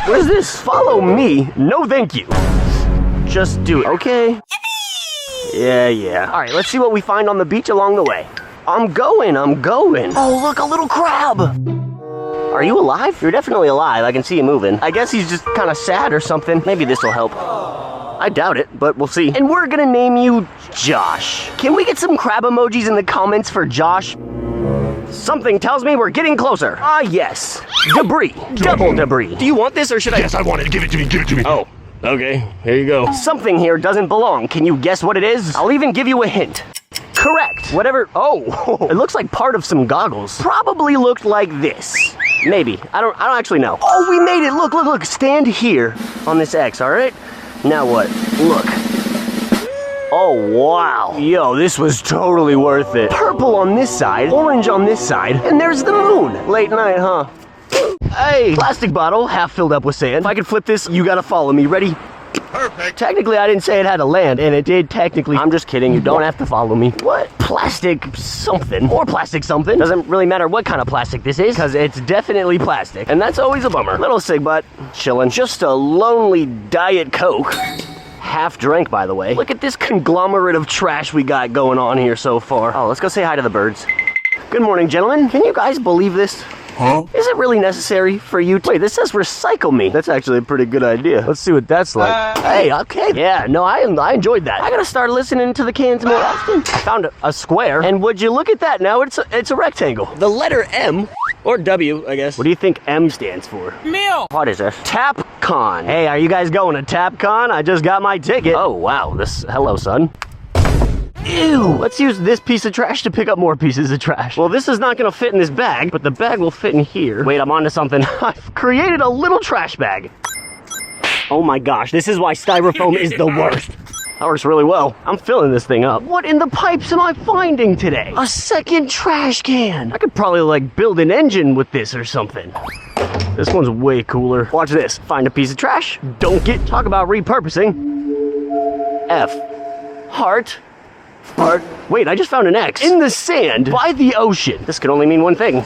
What is this? Follow me? No, thank you. Just do it, okay? Yeah. All right, let's see what we find on the beach along the way. I'm going. Oh, look, a little crab. Are you alive? You're definitely alive. I can see you moving. I guess he's just kind of sad or something. Maybe this will help. I doubt it, but we'll see. And we're gonna name you Josh. Can we get some crab emojis in the comments for Josh? Something tells me we're getting closer. Ah, yes. Debris. Double debris. Do you want this or should I? Yes, I want it. Give it to me. Oh, okay. Here you go. Something here doesn't belong. Can you guess what it is? I'll even give you a hint. Correct. Whatever. Oh, it looks like part of some goggles. Probably looked like this. Maybe. I don't actually know. Oh, we made it. Look. Stand here on this X, all right? Now what? Look. Oh, wow. Yo, this was totally worth it. Purple on this side, orange on this side, and there's the moon. Late night, huh? Hey, plastic bottle, half filled up with sand. If I could flip this, you gotta follow me. Ready? Perfect. Technically, I didn't say it had to land, and it did technically. I'm just kidding. You don't have to follow me. What? Plastic something. Or plastic something. Doesn't really matter what kind of plastic this is, because it's definitely plastic. And that's always a bummer. Little cig butt, chillin'. Just a lonely Diet Coke. Half drank, by the way. Look at this conglomerate of trash we got going on here so far. Oh, let's go say hi to the birds. Good morning, gentlemen. Can you guys believe this? Huh? Is it really necessary for you to... Wait, this says recycle me. That's actually a pretty good idea. Let's see what that's like. Hey, okay. Yeah, no, I enjoyed that. I gotta start listening to the cans more often. I found a square, and would you look at that? Now it's a rectangle. The letter M, or W, I guess. What do you think M stands for? Meal. What is this? TapCon. Hey, are you guys going to TapCon? I just got my ticket. Oh, wow. Hello, son. Ew! Let's use this piece of trash to pick up more pieces of trash. Well, this is not gonna fit in this bag, but the bag will fit in here. Wait, I'm onto something. I've created a little trash bag. Oh my gosh, this is why styrofoam is the worst. That works really well. I'm filling this thing up. What in the pipes am I finding today? A second trash can. I could probably like build an engine with this or something. This one's way cooler. Watch this. Find a piece of trash. Talk about repurposing. F. Heart. Wait, I just found an X. In the sand, by the ocean. This could only mean one thing.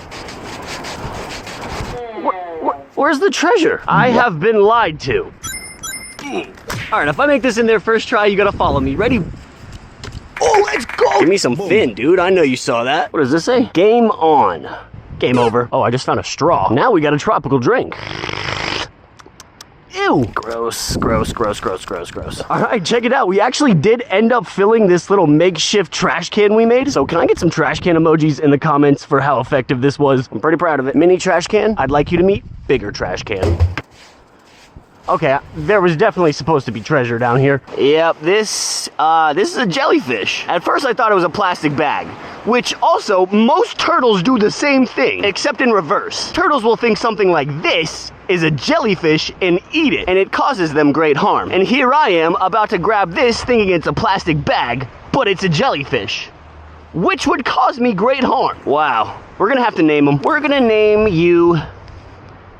Where's the treasure? I have been lied to. Alright, if I make this in there first try, you gotta follow me. Ready? Oh, let's go! Give me some fin, dude. I know you saw that. What does this say? Game on. Game over. Oh, I just found a straw. Now we got a tropical drink. Ew. Gross. All right, check it out. We actually did end up filling this little makeshift trash can we made. So can I get some trash can emojis in the comments for how effective this was? I'm pretty proud of it. Mini trash can. I'd like you to meet bigger trash can. Okay, there was definitely supposed to be treasure down here. Yep, this is a jellyfish. At first I thought it was a plastic bag, which also most turtles do the same thing, except in reverse. Turtles will think something like this is a jellyfish and eat it, and it causes them great harm. And here I am about to grab this thinking it's a plastic bag, but it's a jellyfish, which would cause me great harm. Wow, we're gonna have to name them. We're gonna name you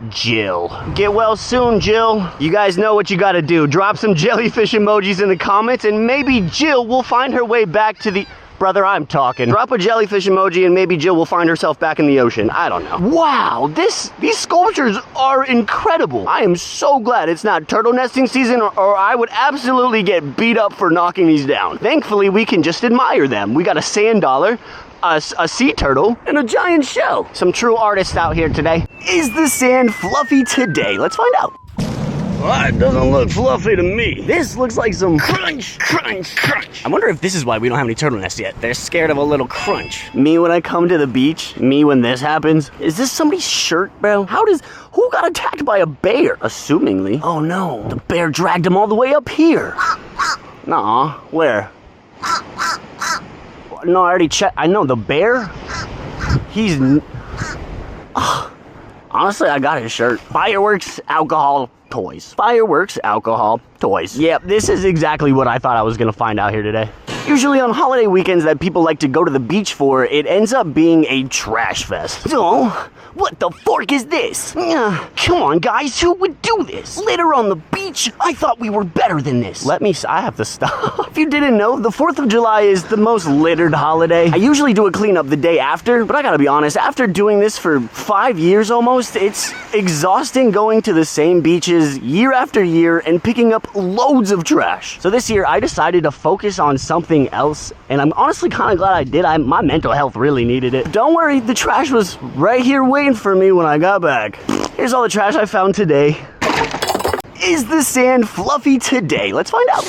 Jill. Get well soon, Jill. You guys know what you gotta do. Drop some jellyfish emojis in the comments and maybe Jill will find her way back to the... Brother, I'm talking. Drop a jellyfish emoji and maybe Jill will find herself back in the ocean. I don't know. Wow, these sculptures are incredible. I am so glad it's not turtle nesting season or I would absolutely get beat up for knocking these down. Thankfully, we can just admire them. We got a sand dollar, a sea turtle, and a giant shell. Some true artists out here today. Is the sand fluffy today? Let's find out. Well, it doesn't look fluffy to me. This looks like some crunch. I wonder if this is why we don't have any turtle nests yet. They're scared of a little crunch. Me when I come to the beach, me when this happens. Is this somebody's shirt, bro? Who got attacked by a bear? Assumingly. Oh no, the bear dragged him all the way up here. Nuh-uh, where? No, I already checked. I know, the bear? He's... Honestly, I got his shirt. Fireworks, alcohol, toys. Fireworks, alcohol, toys. Yep, this is exactly what I thought I was gonna find out here today. Usually on holiday weekends that people like to go to the beach for, it ends up being a trash fest. Oh, what the fork is this? Come on, guys, who would do this? Litter on the beach? I thought we were better than this. I have to stop. If you didn't know, the 4th of July is the most littered holiday. I usually do a cleanup the day after, but I gotta be honest, after doing this for 5 years almost, it's exhausting going to the same beaches year after year and picking up loads of trash. So this year, I decided to focus on something else, and I'm honestly kind of glad I did. My mental health really needed it. Don't worry, the trash was right here waiting for me when I got back. Here's all the trash I found today. Is the sand fluffy today? Let's find out.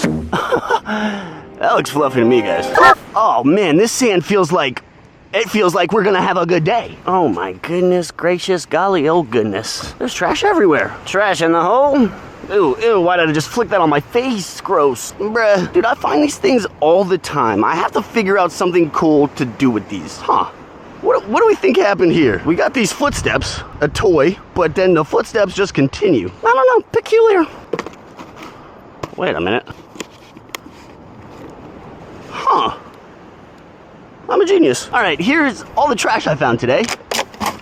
That looks fluffy to me, guys. Oh man, this sand feels like we're gonna have a good day. Oh my goodness gracious, golly, oh goodness. There's trash everywhere. Trash in the hole. Ew, why did I just flick that on my face? Gross. Bruh. Dude, I find these things all the time. I have to figure out something cool to do with these. What do we think happened here? We got these footsteps, a toy, but then the footsteps just continue. I don't know, peculiar. Wait a minute. I'm a genius. All right, here's all the trash I found today.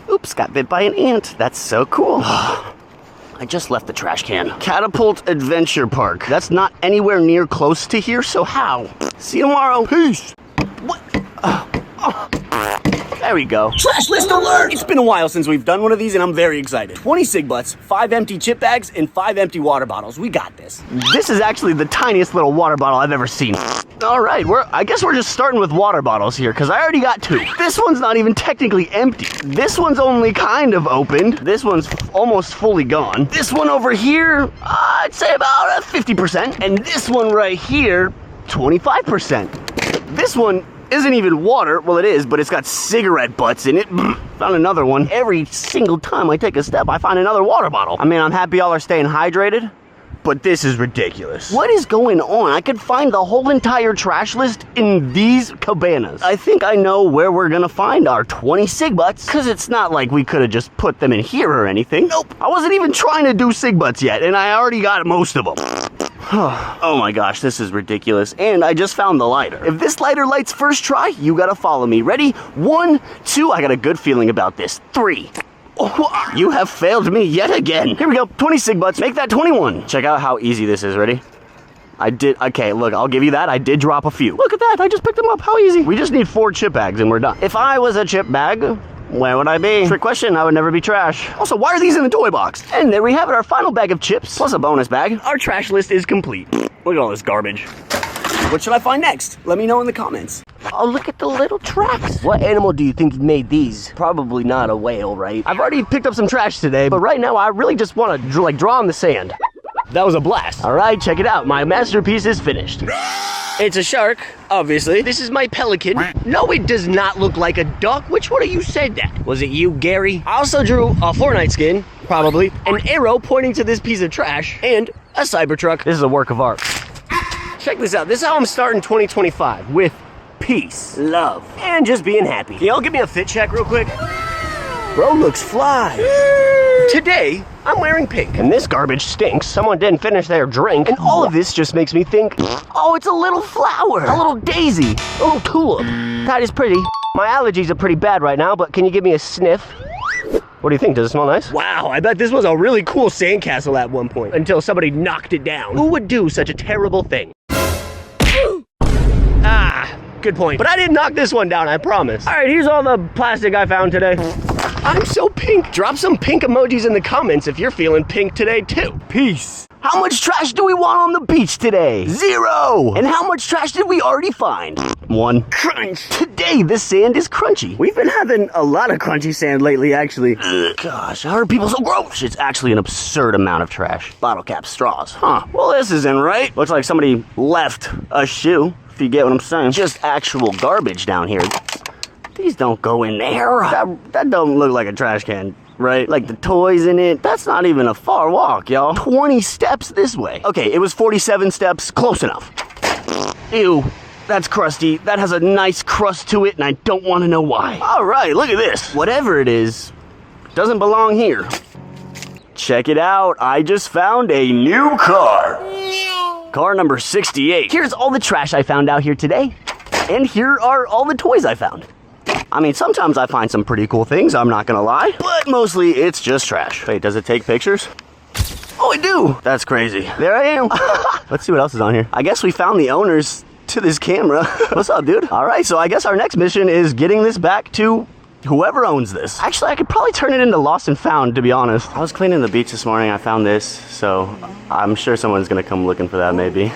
Oops, got bit by an ant. That's so cool. I just left the trash can. Catapult Adventure Park. That's not anywhere near close to here, so how? See you tomorrow. Peace. What? There we go. Trash list alert! It's been a while since we've done one of these, and I'm very excited. 20 cig butts, 5 empty chip bags, and 5 empty water bottles. We got this. This is actually the tiniest little water bottle I've ever seen. All right, I guess we're just starting with water bottles here, because I already got 2. This one's not even technically empty. This one's only kind of opened. This one's almost fully gone. This one over here, I'd say about 50%. And this one right here, 25%. This one isn't even water. Well, it is, but it's got cigarette butts in it. Found another one. Every single time I take a step, I find another water bottle. I mean, I'm happy y'all are staying hydrated, but this is ridiculous. What is going on? I could find the whole entire trash list in these cabanas. I think I know where we're gonna find our 20 cig butts, because it's not like we could have just put them in here or anything. Nope. I wasn't even trying to do cig butts yet, and I already got most of them. Oh my gosh, this is ridiculous. And I just found the lighter. If this lighter lights first try, you gotta follow me. Ready? 1, 2, I got a good feeling about this. 3. Oh, you have failed me yet again. Here we go, 20 cig butts, make that 21. Check out how easy this is, ready? Okay, look, I'll give you that. I did drop a few. Look at that, I just picked them up, how easy. We just need 4 chip bags and we're done. If I was a chip bag, where would I be? Trick question, I would never be trash. Also, why are these in the toy box? And there we have it, our final bag of chips, plus a bonus bag. Our trash list is complete. Look at all this garbage. What should I find next? Let me know in the comments. Oh, look at the little tracks. What animal do you think made these? Probably not a whale, right? I've already picked up some trash today, but right now I really just want to draw on the sand. That was a blast. All right, check it out. My masterpiece is finished. It's a shark, obviously. This is my pelican. No, it does not look like a duck. Which one of you said that? Was it you, Gary? I also drew a Fortnite skin, probably, an arrow pointing to this piece of trash, and a Cybertruck. This is a work of art. Check this out. This is how I'm starting 2025, with peace, love, and just being happy. Can y'all give me a fit check real quick? Bro looks fly. Today, I'm wearing pink. And this garbage stinks. Someone didn't finish their drink. And all of this just makes me think, oh, it's a little flower, a little daisy, a little tulip. That is pretty. My allergies are pretty bad right now, but can you give me a sniff? What do you think? Does it smell nice? Wow, I bet this was a really cool sandcastle at one point, until somebody knocked it down. Who would do such a terrible thing? Good point. But I didn't knock this one down, I promise. All right, here's all the plastic I found today. I'm so pink. Drop some pink emojis in the comments if you're feeling pink today too. Peace. How much trash do we want on the beach today? 0. And how much trash did we already find? 1. Crunch. Today, the sand is crunchy. We've been having a lot of crunchy sand lately, actually. Gosh, how are people so gross? It's actually an absurd amount of trash. Bottle caps, straws. Well, this isn't right. Looks like somebody left a shoe, if you get what I'm saying. Just actual garbage down here. These don't go in there. That don't look like a trash can, right? Like the toys in it. That's not even a far walk, y'all. 20 steps this way. Okay, it was 47 steps. Close enough. Ew, that's crusty. That has a nice crust to it, and I don't want to know why. All right, look at this. Whatever it is, doesn't belong here. Check it out. I just found a new car. Car number 68. Here's all the trash I found out here today. And here are all the toys I found. I mean, sometimes I find some pretty cool things, I'm not gonna lie. But mostly it's just trash. Wait, does it take pictures? Oh, I do. That's crazy. There I am. Let's see what else is on here. I guess we found the owners to this camera. What's up, dude? All right, so I guess our next mission is getting this back to whoever owns this. Actually, I could probably turn it into Lost and Found, to be honest. I was cleaning the beach this morning. I found this, so I'm sure someone's gonna come looking for that, maybe.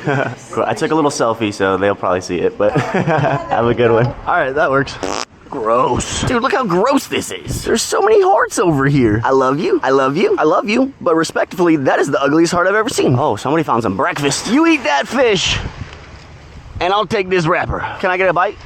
Cool. I took a little selfie, so they'll probably see it, but have a good one. All right, that works. Gross. Dude, look how gross this is. There's so many hearts over here. I love you. I love you. I love you. But respectfully, that is the ugliest heart I've ever seen. Oh, somebody found some breakfast. You eat that fish, and I'll take this wrapper. Can I get a bite?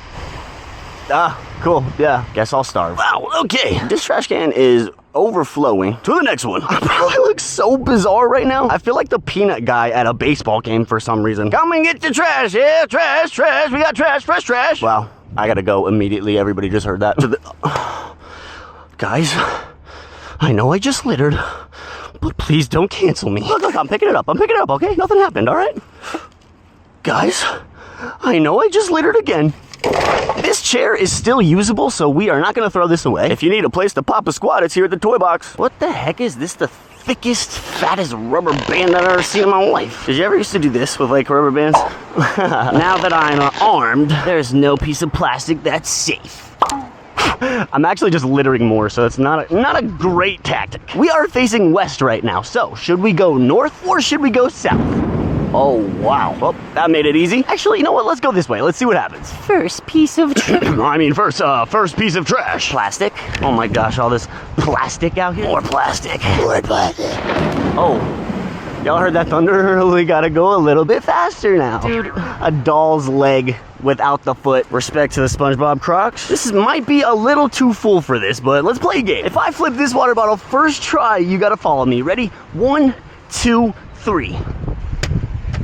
Ah, cool. Yeah, guess I'll starve. Wow, okay. This trash can is overflowing. To the next one. I probably look so bizarre right now. I feel like the peanut guy at a baseball game for some reason. Come and get the trash. Yeah, trash, trash. We got trash, fresh trash. Wow. I gotta go immediately. Everybody just heard that. Guys, I know I just littered, but please don't cancel me. Look, I'm picking it up. I'm picking it up, okay? Nothing happened, all right? Guys, I know I just littered again. This chair is still usable, so we are not gonna throw this away. If you need a place to pop a squat, it's here at the toy box. What the heck is this? The thickest, fattest rubber band I've ever seen in my life. Did you ever used to do this with like rubber bands? Now that I'm armed, there's no piece of plastic that's safe. I'm actually just littering more, so it's not a great tactic. We are facing west right now, so should we go north or should we go south? Oh, wow. Well, that made it easy. Actually, you know what? Let's go this way. Let's see what happens. First piece of trash. I mean, first piece of trash. Plastic. Oh my gosh, all this plastic out here. More plastic. More plastic. Oh, y'all heard that thunder? We gotta go a little bit faster now. Dude, a doll's leg without the foot. Respect to the SpongeBob Crocs. This might be a little too full for this, but let's play a game. If I flip this water bottle first try, you gotta follow me. Ready? 1, 2, 3.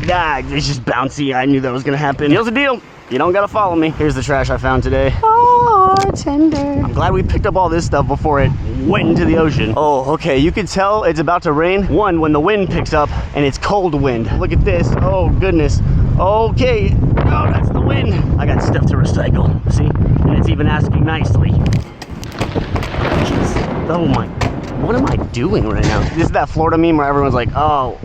Ah, it's just bouncy. I knew that was gonna happen. Deal's a deal. You don't gotta follow me. Here's the trash I found today. Oh, tender. I'm glad we picked up all this stuff before it went into the ocean. Oh, okay. You can tell it's about to rain. One, when the wind picks up, and it's cold wind. Look at this. Oh, goodness. Okay. Oh, that's the wind. I got stuff to recycle. See? And it's even asking nicely. Jeez. Oh my. What am I doing right now? This is that Florida meme where everyone's like, oh,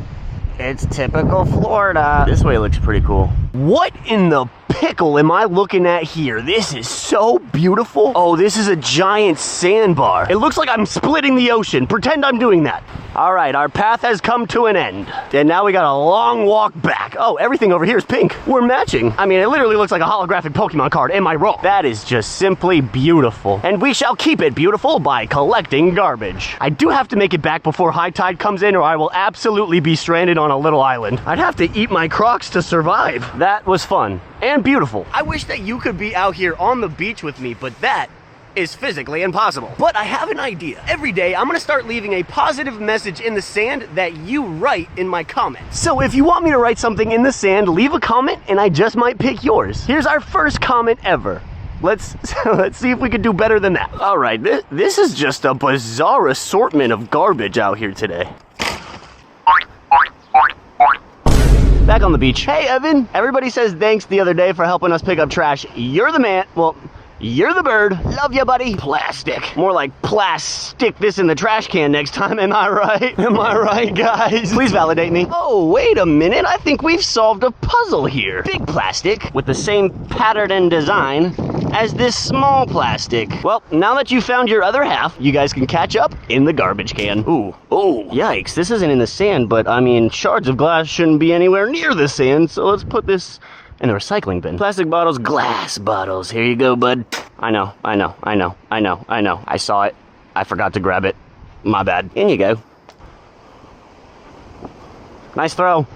it's typical Florida. This way looks pretty cool. What in the pickle am I looking at here? This is so beautiful. Oh, this is a giant sandbar. It looks like I'm splitting the ocean. Pretend I'm doing that. All right, our path has come to an end. And now we got a long walk back. Oh, everything over here is pink. We're matching. I mean, it literally looks like a holographic Pokemon card. Am I wrong? That is just simply beautiful. And we shall keep it beautiful by collecting garbage. I do have to make it back before high tide comes in, or I will absolutely be stranded on a little island. I'd have to eat my Crocs to survive. That was fun and beautiful. I wish that you could be out here on the beach with me, but that is physically impossible. But I have an idea. Every day, I'm gonna start leaving a positive message in the sand that you write in my comments. So if you want me to write something in the sand, leave a comment and I just might pick yours. Here's our first comment ever. Let's see if we can do better than that. All right, this is just a bizarre assortment of garbage out here today. Back on the beach. Hey, Evan. Everybody says thanks the other day for helping us pick up trash. You're the man. Well, you're the bird. Love ya, buddy. Plastic. More like plastic this in the trash can next time. Am I right? Am I right, guys? Please validate me. Oh, wait a minute. I think we've solved a puzzle here. Big plastic with the same pattern and design as this small plastic. Well, now that you found your other half, you guys can catch up in the garbage can. Ooh. Oh, yikes. This isn't in the sand, but I mean, shards of glass shouldn't be anywhere near the sand, so let's put this in the recycling bin. Plastic bottles, glass bottles. Here you go, bud. I know. I saw it. I forgot to grab it. My bad. In you go. Nice throw.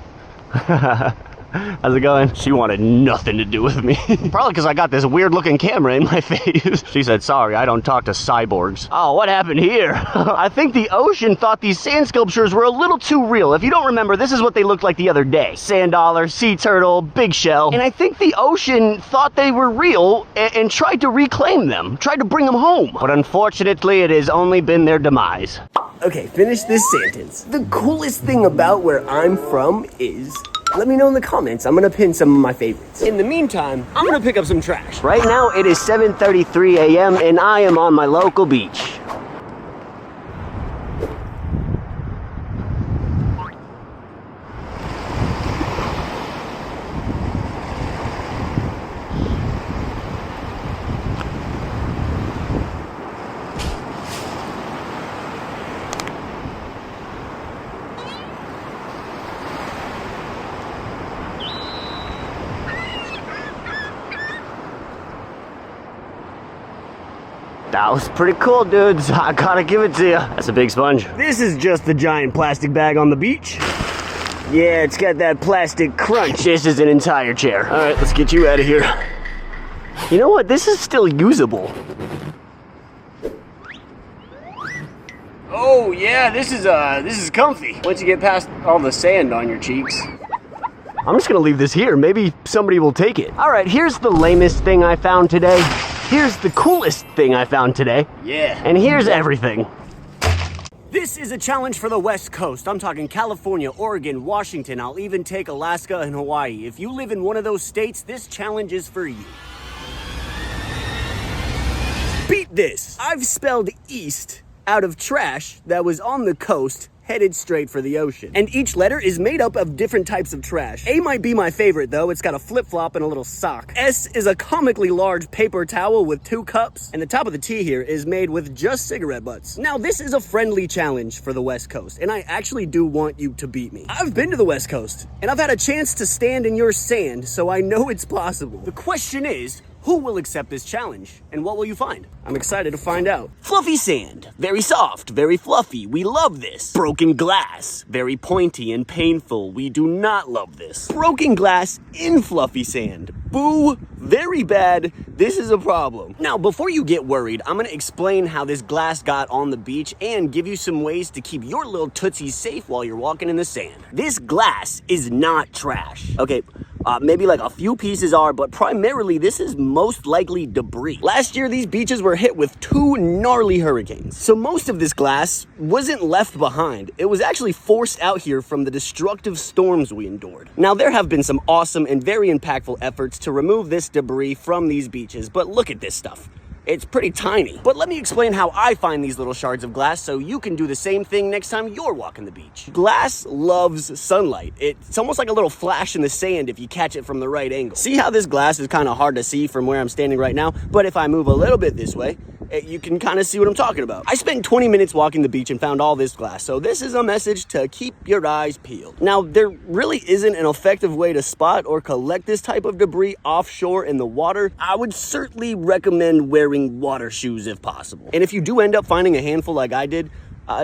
How's it going? She wanted nothing to do with me. Probably because I got this weird looking camera in my face. She said, sorry, I don't talk to cyborgs. Oh, what happened here? I think the ocean thought these sand sculptures were a little too real. If you don't remember, this is what they looked like the other day. Sand dollar, sea turtle, big shell. And I think the ocean thought they were real and tried to reclaim them, tried to bring them home. But unfortunately, it has only been their demise. Okay, finish this sentence. The coolest thing about where I'm from is Let me know in the comments. I'm gonna pin some of my favorites. In the meantime, I'm gonna pick up some trash. Right now, it is 7:33 a.m. and I am on my local beach. That was pretty cool, dudes. I gotta give it to you. That's a big sponge. This is just the giant plastic bag on the beach. Yeah, it's got that plastic crunch. This is an entire chair. All right, let's get you out of here. You know what? This is still usable. Oh yeah, this is comfy. Once you get past all the sand on your cheeks. I'm just gonna leave this here. Maybe somebody will take it. All right, here's the lamest thing I found today. Here's the coolest thing I found today. Yeah. And here's everything. This is a challenge for the West Coast. I'm talking California, Oregon, Washington. I'll even take Alaska and Hawaii. If you live in one of those states, this challenge is for you. Beat this. I've spelled east out of trash that was on the coast, headed straight for the ocean. And each letter is made up of different types of trash. A might be my favorite though. It's got a flip-flop and a little sock. S is a comically large paper towel with 2 cups. And the top of the T here is made with just cigarette butts. Now this is a friendly challenge for the West Coast, and I actually do want you to beat me. I've been to the West Coast, and I've had a chance to stand in your sand, so I know it's possible. The question is, who will accept this challenge, and what will you find? I'm excited to find out. Fluffy sand, very soft, very fluffy. We love this. Broken glass, very pointy and painful. We do not love this. Broken glass in fluffy sand. Boo, very bad. This is a problem. Now, before you get worried, I'm gonna explain how this glass got on the beach and give you some ways to keep your little tootsies safe while you're walking in the sand. This glass is not trash. Okay, maybe like a few pieces are, but primarily this is most likely debris. Last year, these beaches were hit with 2 gnarly hurricanes. So most of this glass wasn't left behind. It was actually forced out here from the destructive storms we endured. Now, there have been some awesome and very impactful efforts to remove this debris from these beaches, but look at this stuff. It's pretty tiny. But let me explain how I find these little shards of glass so you can do the same thing next time you're walking the beach. Glass loves sunlight. It's almost like a little flash in the sand if you catch it from the right angle. See how this glass is kind of hard to see from where I'm standing right now? But if I move a little bit this way, you can kind of see what I'm talking about. I spent 20 minutes walking the beach and found all this glass, so this is a message to keep your eyes peeled. Now, there really isn't an effective way to spot or collect this type of debris offshore in the water. I would certainly recommend wearing water shoes if possible. And if you do end up finding a handful like I did,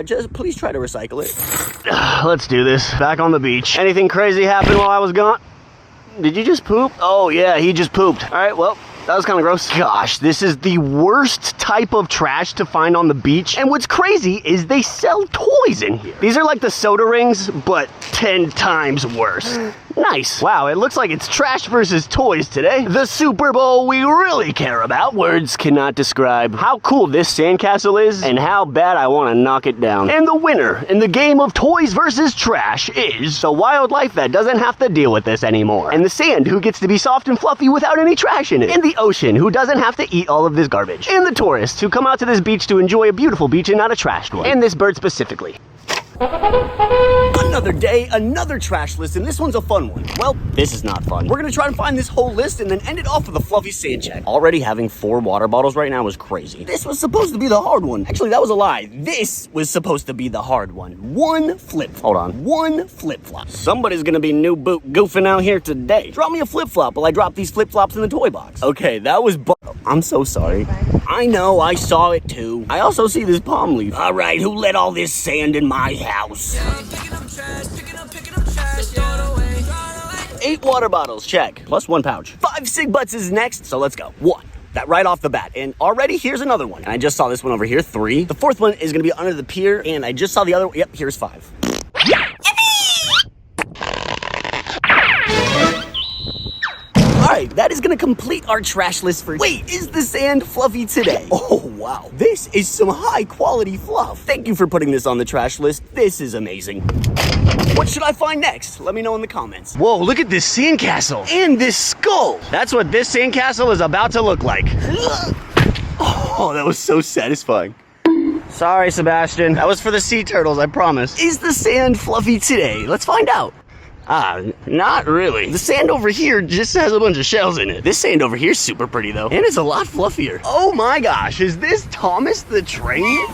just please try to recycle it. Let's do this. Back on the beach. Anything crazy happen while I was gone? Did you just poop? Oh yeah, he just pooped. All right, well, that was kind of gross. Gosh, this is the worst type of trash to find on the beach. And what's crazy is they sell toys in here. These are like the soda rings, but 10 times worse. Nice. Wow, it looks like it's trash versus toys today. The Super Bowl we really care about. Words cannot describe how cool this sandcastle is and how bad I want to knock it down. And the winner in the game of toys versus trash is the wildlife that doesn't have to deal with this anymore. And the sand who gets to be soft and fluffy without any trash in it. And the ocean who doesn't have to eat all of this garbage. And the tourists who come out to this beach to enjoy a beautiful beach and not a trashed one. And this bird specifically. Another day, another trash list, and this one's a fun one. Well, this is not fun. We're gonna try and find this whole list and then end it off with a fluffy sand check. Already having 4 water bottles right now is crazy. This was supposed to be the hard one. Actually, that was a lie. This was supposed to be the hard one. One flip-flop. Somebody's gonna be new boot goofing out here today. Drop me a flip-flop while I drop these flip-flops in the toy box. Okay, that was I'm so sorry. I know, I saw it too. I also see this palm leaf. All right, who let all this sand in my house? Yeah, I'm picking up trash, yeah. 8 water bottles, check. Plus 1 pouch. 5 cig butts is next, so let's go. 1. That right off the bat. And already here's another one. And I just saw this one over here, 3. The 4th one is gonna be under the pier, and I just saw the other one. Yep, here's 5. Alright, that is gonna complete our trash list for Wait, is the sand fluffy today? Oh wow, this is some high quality fluff. Thank you for putting this on the trash list. This is amazing. What should I find next? Let me know in the comments. Whoa, look at this sandcastle and this skull. That's what this sandcastle is about to look like. Oh, that was so satisfying. Sorry, Sebastian. That was for the sea turtles, I promise. Is the sand fluffy today? Let's find out. Not really. The sand over here just has a bunch of shells in it. This sand over here is super pretty though, and it's a lot fluffier. Oh my gosh, is this Thomas the train?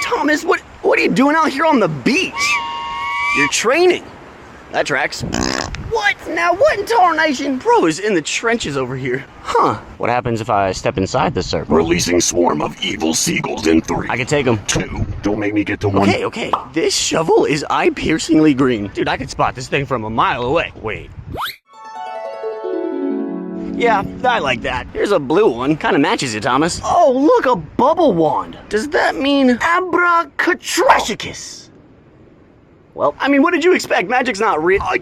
Thomas, what are you doing out here on the beach? You're training. That tracks. What? Now what in tarnation? Bro is in the trenches over here. Huh. What happens if I step inside the circle? Releasing swarm of evil seagulls in 3. I can take them. 2. Don't make me get to 1. Okay. This shovel is eye-piercingly green. Dude, I could spot this thing from a mile away. Wait. Yeah, I like that. Here's a blue one. Kind of matches it, Thomas. Oh, look, a bubble wand. Does that mean abracatrashicus? Well, I mean, what did you expect? Magic's not real. I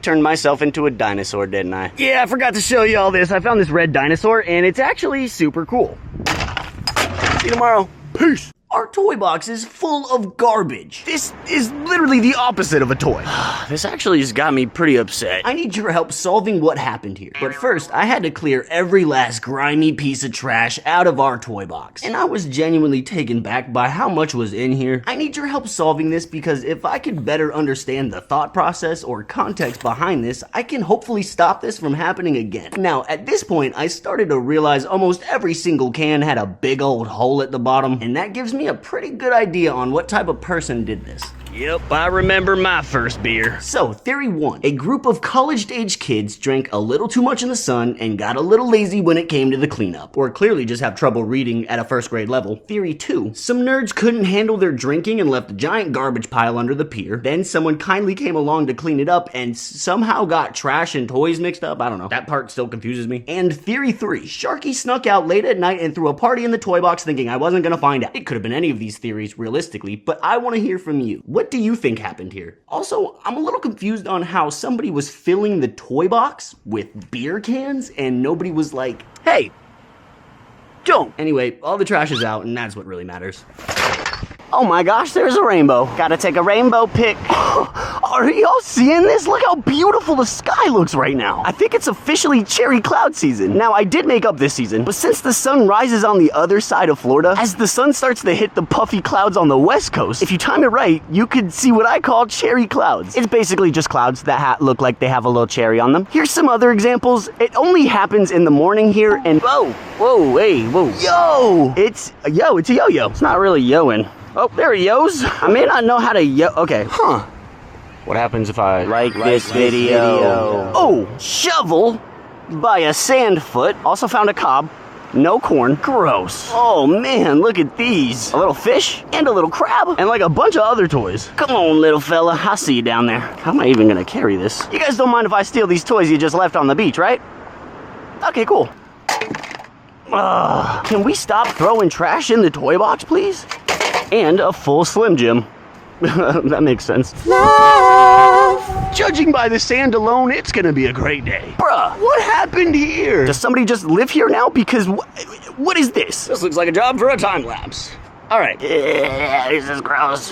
turned myself into a dinosaur, didn't I? Yeah, I forgot to show you all this. I found this red dinosaur, and it's actually super cool. See you tomorrow. Peace. Our toy box is full of garbage. This is literally the opposite of a toy. This actually has got me pretty upset. I need your help solving what happened here. But first, I had to clear every last grimy piece of trash out of our toy box. And I was genuinely taken back by how much was in here. I need your help solving this because if I could better understand the thought process or context behind this, I can hopefully stop this from happening again. Now, at this point, I started to realize almost every single can had a big old hole at the bottom, and that gives me a pretty good idea on what type of person did this. Yep, I remember my first beer. So, theory 1. A group of college-age kids drank a little too much in the sun and got a little lazy when it came to the cleanup, or clearly just have trouble reading at a first grade level. Theory 2. Some nerds couldn't handle their drinking and left a giant garbage pile under the pier. Then someone kindly came along to clean it up and somehow got trash and toys mixed up. I don't know. That part still confuses me. And theory 3. Sharky snuck out late at night and threw a party in the toy box thinking I wasn't gonna find out. It could have been any of these theories realistically, but I want to hear from you. What do you think happened here? Also, I'm a little confused on how somebody was filling the toy box with beer cans and nobody was like, hey, don't. Anyway, all the trash is out and that's what really matters. Oh my gosh, there's a rainbow. Gotta take a rainbow pic. Are y'all seeing this? Look how beautiful the sky looks right now. I think it's officially cherry cloud season. Now, I did make up this season, but since the sun rises on the other side of Florida, as the sun starts to hit the puffy clouds on the west coast, if you time it right, you could see what I call cherry clouds. It's basically just clouds that look like they have a little cherry on them. Here's some other examples. It only happens in the morning here, and whoa, hey, whoa. It's a yo-yo. It's not really yoing. Oh, there he yo's. I may not know how to okay. What happens if I like this video? Oh, shovel by a sandfoot. Also found a cob. No corn. Gross. Oh man, look at these. A little fish and a little crab and like a bunch of other toys. Come on, little fella. I'll see you down there. How am I even gonna carry this? You guys don't mind if I steal these toys you just left on the beach, right? Okay, cool. Can we stop throwing trash in the toy box, please? And a full Slim Jim. That makes sense. Judging by the sand alone, it's gonna be a great day. Bruh, what happened here? Does somebody just live here now? Because what is this? This looks like a job for a time lapse. All right. This is gross.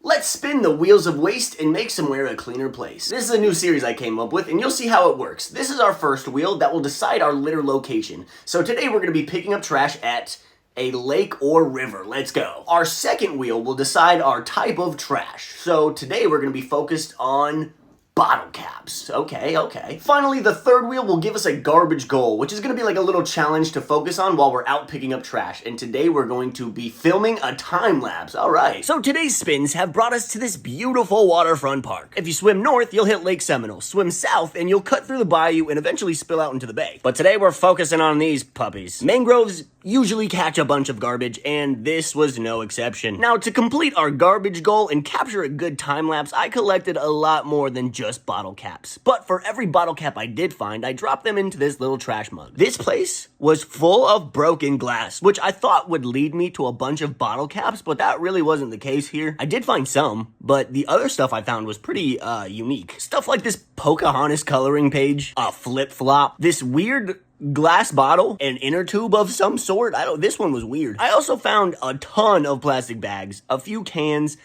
Let's spin the wheels of waste and make somewhere a cleaner place. This is a new series I came up with, and you'll see how it works. This is our first wheel that will decide our litter location. So today we're gonna be picking up trash at a lake or river. Let's go. Our second wheel will decide our type of trash. So today we're going to be focused on bottle caps. Okay. Finally, the third wheel will give us a garbage goal, which is going to be like a little challenge to focus on while we're out picking up trash. And today we're going to be filming a time lapse. All right. So today's spins have brought us to this beautiful waterfront park. If you swim north, you'll hit Lake Seminole. Swim south, and you'll cut through the bayou and eventually spill out into the bay. But today we're focusing on these puppies. Mangroves usually catch a bunch of garbage, and this was no exception. Now, to complete our garbage goal and capture a good time lapse, I collected a lot more than just bottle caps. But for every bottle cap I did find, I dropped them into this little trash mug. This place was full of broken glass, which I thought would lead me to a bunch of bottle caps, but that really wasn't the case here. I did find some, but the other stuff I found was pretty unique. Stuff like this Pocahontas coloring page, a flip-flop, this weird glass bottle, an inner tube of some sort. This one was weird. I also found a ton of plastic bags, a few cans,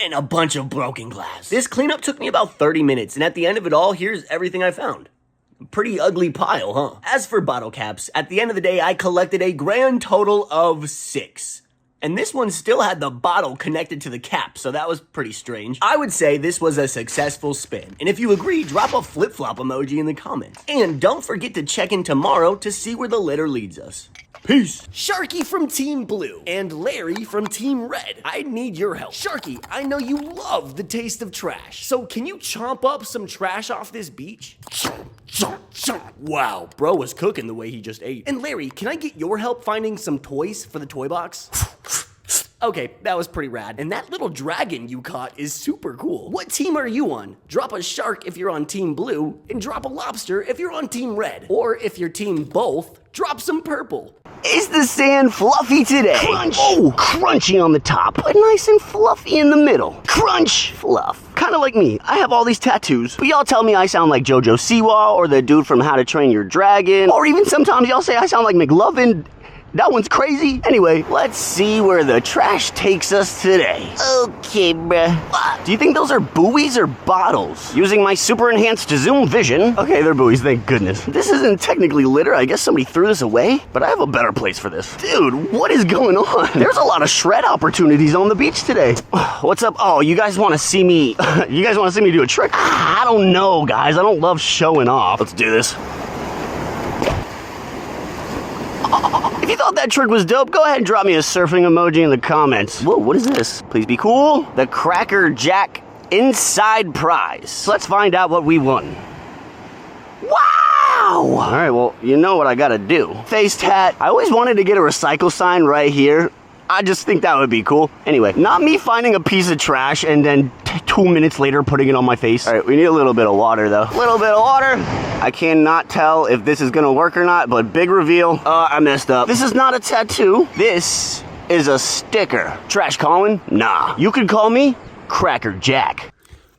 and a bunch of broken glass. This cleanup took me about 30 minutes, and at the end of it all, here's everything I found. Pretty ugly pile, huh? As for bottle caps, at the end of the day, I collected a grand total of 6. And this one still had the bottle connected to the cap, so that was pretty strange. I would say this was a successful spin. And if you agree, drop a flip-flop emoji in the comments. And don't forget to check in tomorrow to see where the litter leads us. Peace. Sharky from Team Blue and Larry from Team Red. I need your help. Sharky, I know you love the taste of trash. So can you chomp up some trash off this beach? Wow, bro was cooking the way he just ate. And Larry, can I get your help finding some toys for the toy box? Okay, that was pretty rad. And that little dragon you caught is super cool. What team are you on? Drop a shark if you're on Team Blue, and drop a lobster if you're on Team Red. Or if you're Team Both, drop some purple. Is the sand fluffy today? Crunch! Oh, crunchy on the top, but nice and fluffy in the middle. Crunch! Fluff. Kind of like me. I have all these tattoos, but y'all tell me I sound like JoJo Siwa or the dude from How to Train Your Dragon, or even sometimes y'all say I sound like McLovin. That one's crazy. Anyway, let's see where the trash takes us today. Okay, bruh. Do you think those are buoys or bottles? Using my super enhanced zoom vision. Okay, they're buoys, thank goodness. This isn't technically litter. I guess somebody threw this away, but I have a better place for this. Dude, what is going on? There's a lot of shred opportunities on the beach today. What's up? Oh, you guys want to see me? You guys want to see me do a trick? I don't know, guys. I don't love showing off. Let's do this. If you thought that trick was dope, go ahead and drop me a surfing emoji in the comments. Whoa, what is this? Please be cool. The Cracker Jack Inside Prize. So let's find out what we won. Wow! All right, well, you know what I gotta do. Face tat. I always wanted to get a recycle sign right here. I just think that would be cool. Anyway, not me finding a piece of trash and then 2 minutes later putting it on my face. All right, we need a little bit of water though. A little bit of water. I cannot tell if this is gonna work or not, but big reveal. I messed up. This is not a tattoo. This is a sticker. Trash Caulin? Nah. You could call me Cracker Jack.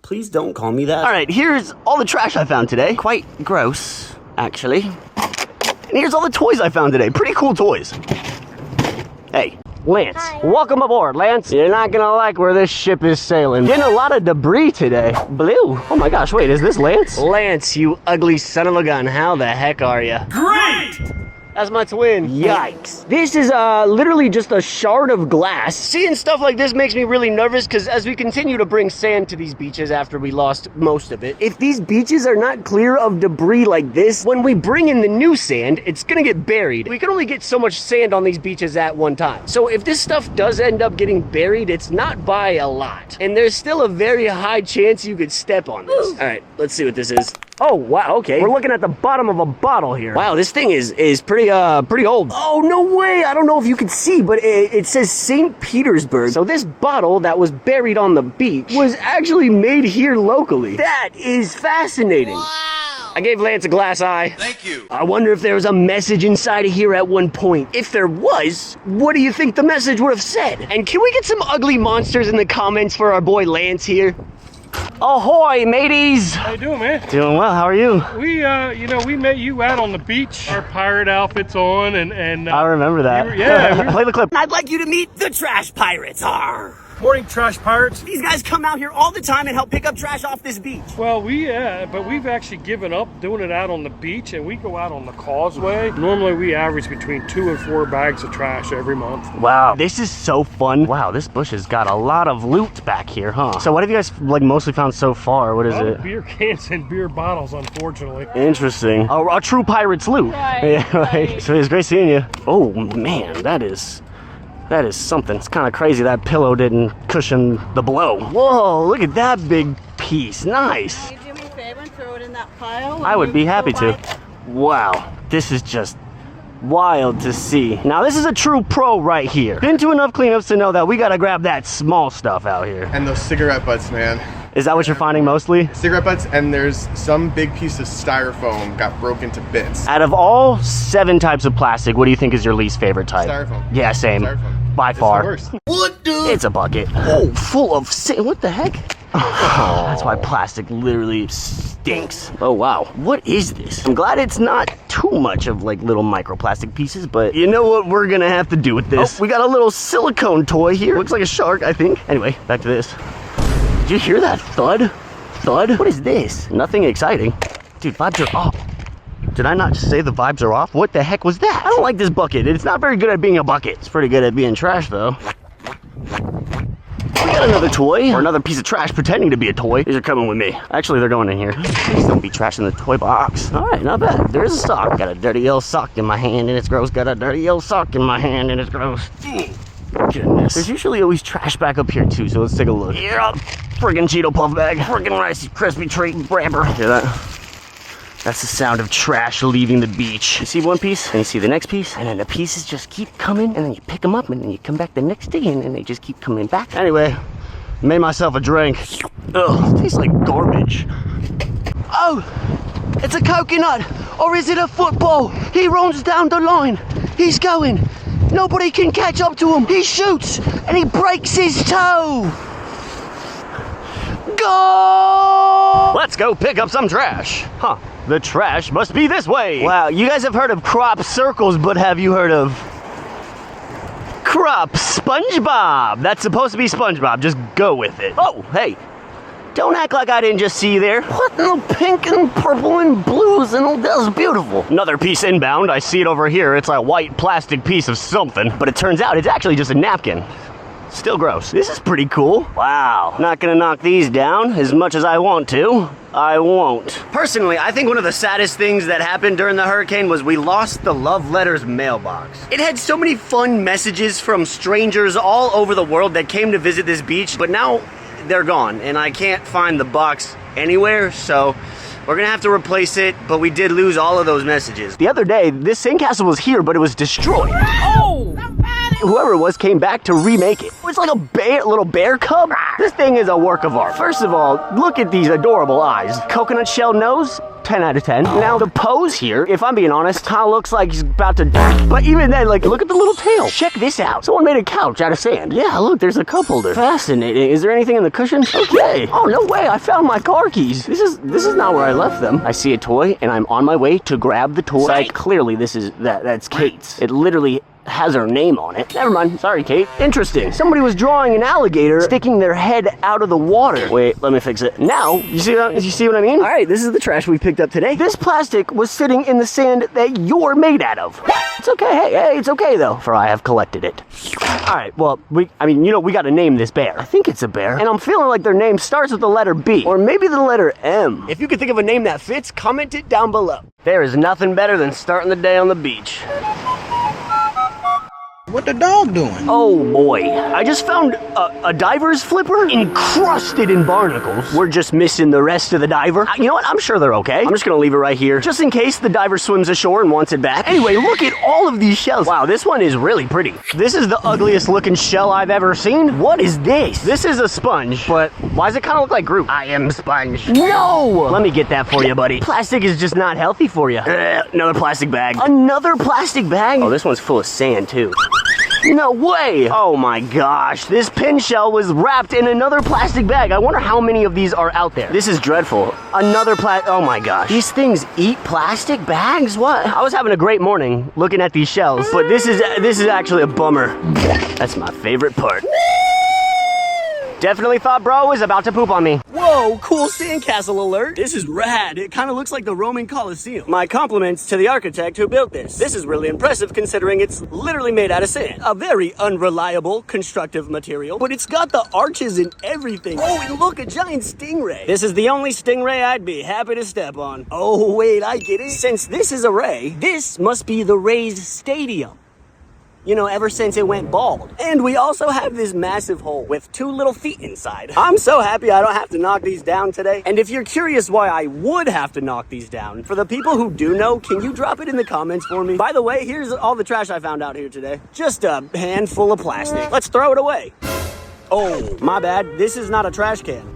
Please don't call me that. All right, here's all the trash I found today. Quite gross, actually. And here's all the toys I found today. Pretty cool toys. Hey. Lance, hi. Welcome aboard, Lance. You're not gonna like where this ship is sailing. Getting a lot of debris today. Blue. Oh my gosh, wait, is this Lance? Lance, you ugly son of a gun. How the heck are you? Great! That's my twin. Yikes. This is literally just a shard of glass. Seeing stuff like this makes me really nervous because as we continue to bring sand to these beaches after we lost most of it, if these beaches are not clear of debris like this, when we bring in the new sand, it's gonna get buried. We can only get so much sand on these beaches at one time. So if this stuff does end up getting buried, it's not by a lot. And there's still a very high chance you could step on this. All right, let's see what this is. Oh, wow, okay. We're looking at the bottom of a bottle here. Wow, this thing is pretty old. Oh, no way. I don't know if you can see, but it says St. Petersburg. So this bottle that was buried on the beach was actually made here locally. That is fascinating. Wow. I gave Lance a glass eye. Thank you. I wonder if there was a message inside of here at one point. If there was, what do you think the message would have said? And can we get some ugly monsters in the comments for our boy Lance here? Ahoy, mateys! How you doing, man? Doing well. How are you? We, we met you out on the beach. Our pirate outfits on, and I remember that. Play the clip. I'd like you to meet the Trash Pirates. Arr! Morning, Trash Pirates. These guys come out here all the time and help pick up trash off this beach. Well, but we've actually given up doing it out on the beach, and we go out on the causeway. Normally, we average between 2 and 4 bags of trash every month. Wow, this is so fun. Wow, this bush has got a lot of loot back here, huh? So what have you guys mostly found so far? What is it? Beer cans and beer bottles, unfortunately. Interesting. A true pirate's loot. Right, yeah, right. So it's great seeing you. Oh man, that is something. It's kind of crazy that pillow didn't cushion the blow. Whoa, look at that big piece. Nice. Can you do me a favor and throw it in that pile? I would be happy to. Wow, this is just wild to see. Now this is a true pro right here. Been to enough cleanups to know that we gotta grab that small stuff out here. And those cigarette butts, man. Is that what you're finding mostly? Cigarette butts, and there's some big piece of styrofoam got broken to bits. Out of all 7 types of plastic, what do you think is your least favorite type? Styrofoam. Yeah, same. Styrofoam. By far. It's the worst. What, dude? It's a bucket. Oh, full of sand. What the heck? That's why plastic literally stinks. Oh wow, what is this? I'm glad it's not too much of like little microplastic pieces, but you know what we're gonna have to do with this? Oh, we got a little silicone toy here. Looks like a shark, I think. Anyway, back to this. Did you hear that thud? Thud? What is this? Nothing exciting. Dude, vibes are off. Did I not just say the vibes are off? What the heck was that? I don't like this bucket. It's not very good at being a bucket. It's pretty good at being trash though. We got another toy, or another piece of trash pretending to be a toy. These are coming with me. Actually, they're going in here. Please don't be trash in the toy box. All right, not bad. There's a sock. Got a dirty yellow sock in my hand and it's gross. Got a dirty yellow sock in my hand and it's gross. Goodness. There's usually always trash back up here too, so let's take a look. Yeah, friggin' Cheeto Puff bag. Friggin' Rice Krispie Treat grabber. Hear that? That's the sound of trash leaving the beach. You see one piece, and you see the next piece, and then the pieces just keep coming, and then you pick them up, and then you come back the next day, and then they just keep coming back. Anyway, made myself a drink. Ugh, tastes like garbage. Oh, it's a coconut, or is it a football? He runs down the line. He's going. Nobody can catch up to him. He shoots, and he breaks his toe. Go! Let's go pick up some trash. Huh. The trash must be this way. Wow, you guys have heard of crop circles, but have you heard of crop SpongeBob? That's supposed to be SpongeBob. Just go with it. Oh, hey. Don't act like I didn't just see you there. What in the pink and purple and blues and that's beautiful. Another piece inbound. I see it over here. It's a white plastic piece of something, but it turns out it's actually just a napkin. Still gross. This is pretty cool. Wow. Not gonna knock these down as much as I want to. I won't. Personally, I think one of the saddest things that happened during the hurricane was we lost the Love Letters mailbox. It had so many fun messages from strangers all over the world that came to visit this beach, but now they're gone and I can't find the box anywhere, so we're gonna have to replace it, but we did lose all of those messages. The other day, this sandcastle was here, but it was destroyed. Oh! Whoever it was came back to remake it. It's like a little bear cub. This thing is a work of art. First of all, look at these adorable eyes. Coconut shell nose, 10 out of 10. Now the pose here, if I'm being honest, kind of looks like he's about to die. But even then, like, look at the little tail. Check this out. Someone made a couch out of sand. Yeah, look, there's a cup holder. Fascinating. Is there anything in the cushions? Okay. Oh, no way. I found my car keys. This is not where I left them. I see a toy and I'm on my way to grab the toy. Like, clearly that's Kate's. It literally has her name on it. Never mind. Sorry, Kate. Interesting. Somebody was drawing an alligator sticking their head out of the water. Wait, let me fix it. Now, you see what I mean? All right, this is the trash we picked up today. This plastic was sitting in the sand that you're made out of. It's okay. Hey, it's okay though, for I have collected it. All right, well, we gotta name this bear. I think it's a bear, and I'm feeling like their name starts with the letter B, or maybe the letter M. If you could think of a name that fits, comment it down below. There is nothing better than starting the day on the beach. What the dog doing? Oh boy, I just found a diver's flipper encrusted in barnacles. We're just missing the rest of the diver. You know what, I'm sure they're okay. I'm just gonna leave it right here, just in case the diver swims ashore and wants it back. Anyway, look at all of these shells. Wow, this one is really pretty. This is the ugliest looking shell I've ever seen. What is this? This is a sponge, but why does it kind of look like Groot? I am sponge. No! Let me get that for you, buddy. Plastic is just not healthy for you. Another plastic bag. Another plastic bag? Oh, this one's full of sand too. No way! Oh my gosh, this pin shell was wrapped in another plastic bag. I wonder how many of these are out there. This is dreadful. Another oh my gosh. These things eat plastic bags? What? I was having a great morning looking at these shells, but this is actually a bummer. That's my favorite part. Definitely thought bro was about to poop on me. Whoa, cool sandcastle alert. This is rad. It kind of looks like the Roman Colosseum. My compliments to the architect who built this. This is really impressive considering it's literally made out of sand. A very unreliable constructive material, but it's got the arches and everything. Oh, and look, a giant stingray. This is the only stingray I'd be happy to step on. Oh, wait, I get it. Since this is a Ray, this must be the Rays Stadium. You know, ever since it went bald. And we also have this massive hole with 2 little feet inside. I'm so happy I don't have to knock these down today. And if you're curious why I would have to knock these down, for the people who do know, can you drop it in the comments for me? By the way, here's all the trash I found out here today. Just a handful of plastic. Let's throw it away. Oh, my bad. This is not a trash can.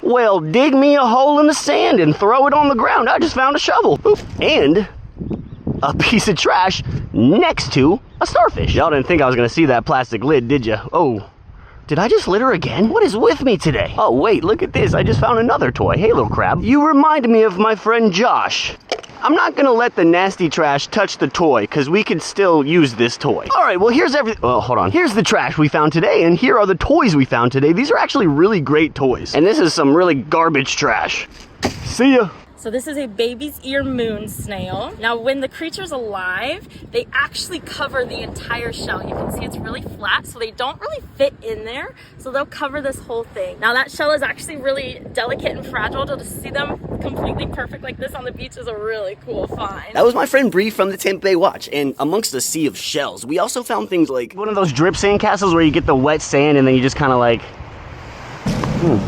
Well, dig me a hole in the sand and throw it on the ground. I just found a shovel. And a piece of trash next to a starfish. Y'all didn't think I was gonna see that plastic lid, did you? Oh, Did I just litter again? What is with me today? Oh, wait, look at this. I just found another toy. Hey, little crab. You remind me of my friend Josh. I'm not gonna let the nasty trash touch the toy, because we can still use this toy. All right, well, here's well, hold on. Here's the trash we found today, and here are the toys we found today. These are actually really great toys. And this is some really garbage trash. See ya. So this is a baby's ear moon snail. Now when the creature's alive, they actually cover the entire shell. You can see it's really flat, so they don't really fit in there. So they'll cover this whole thing. Now that shell is actually really delicate and fragile. To see them completely perfect like this on the beach is a really cool find. That was my friend Bree from the Tampa Bay Watch. And amongst the sea of shells, we also found things like one of those drip sand castles where you get the wet sand and then you just kind of like,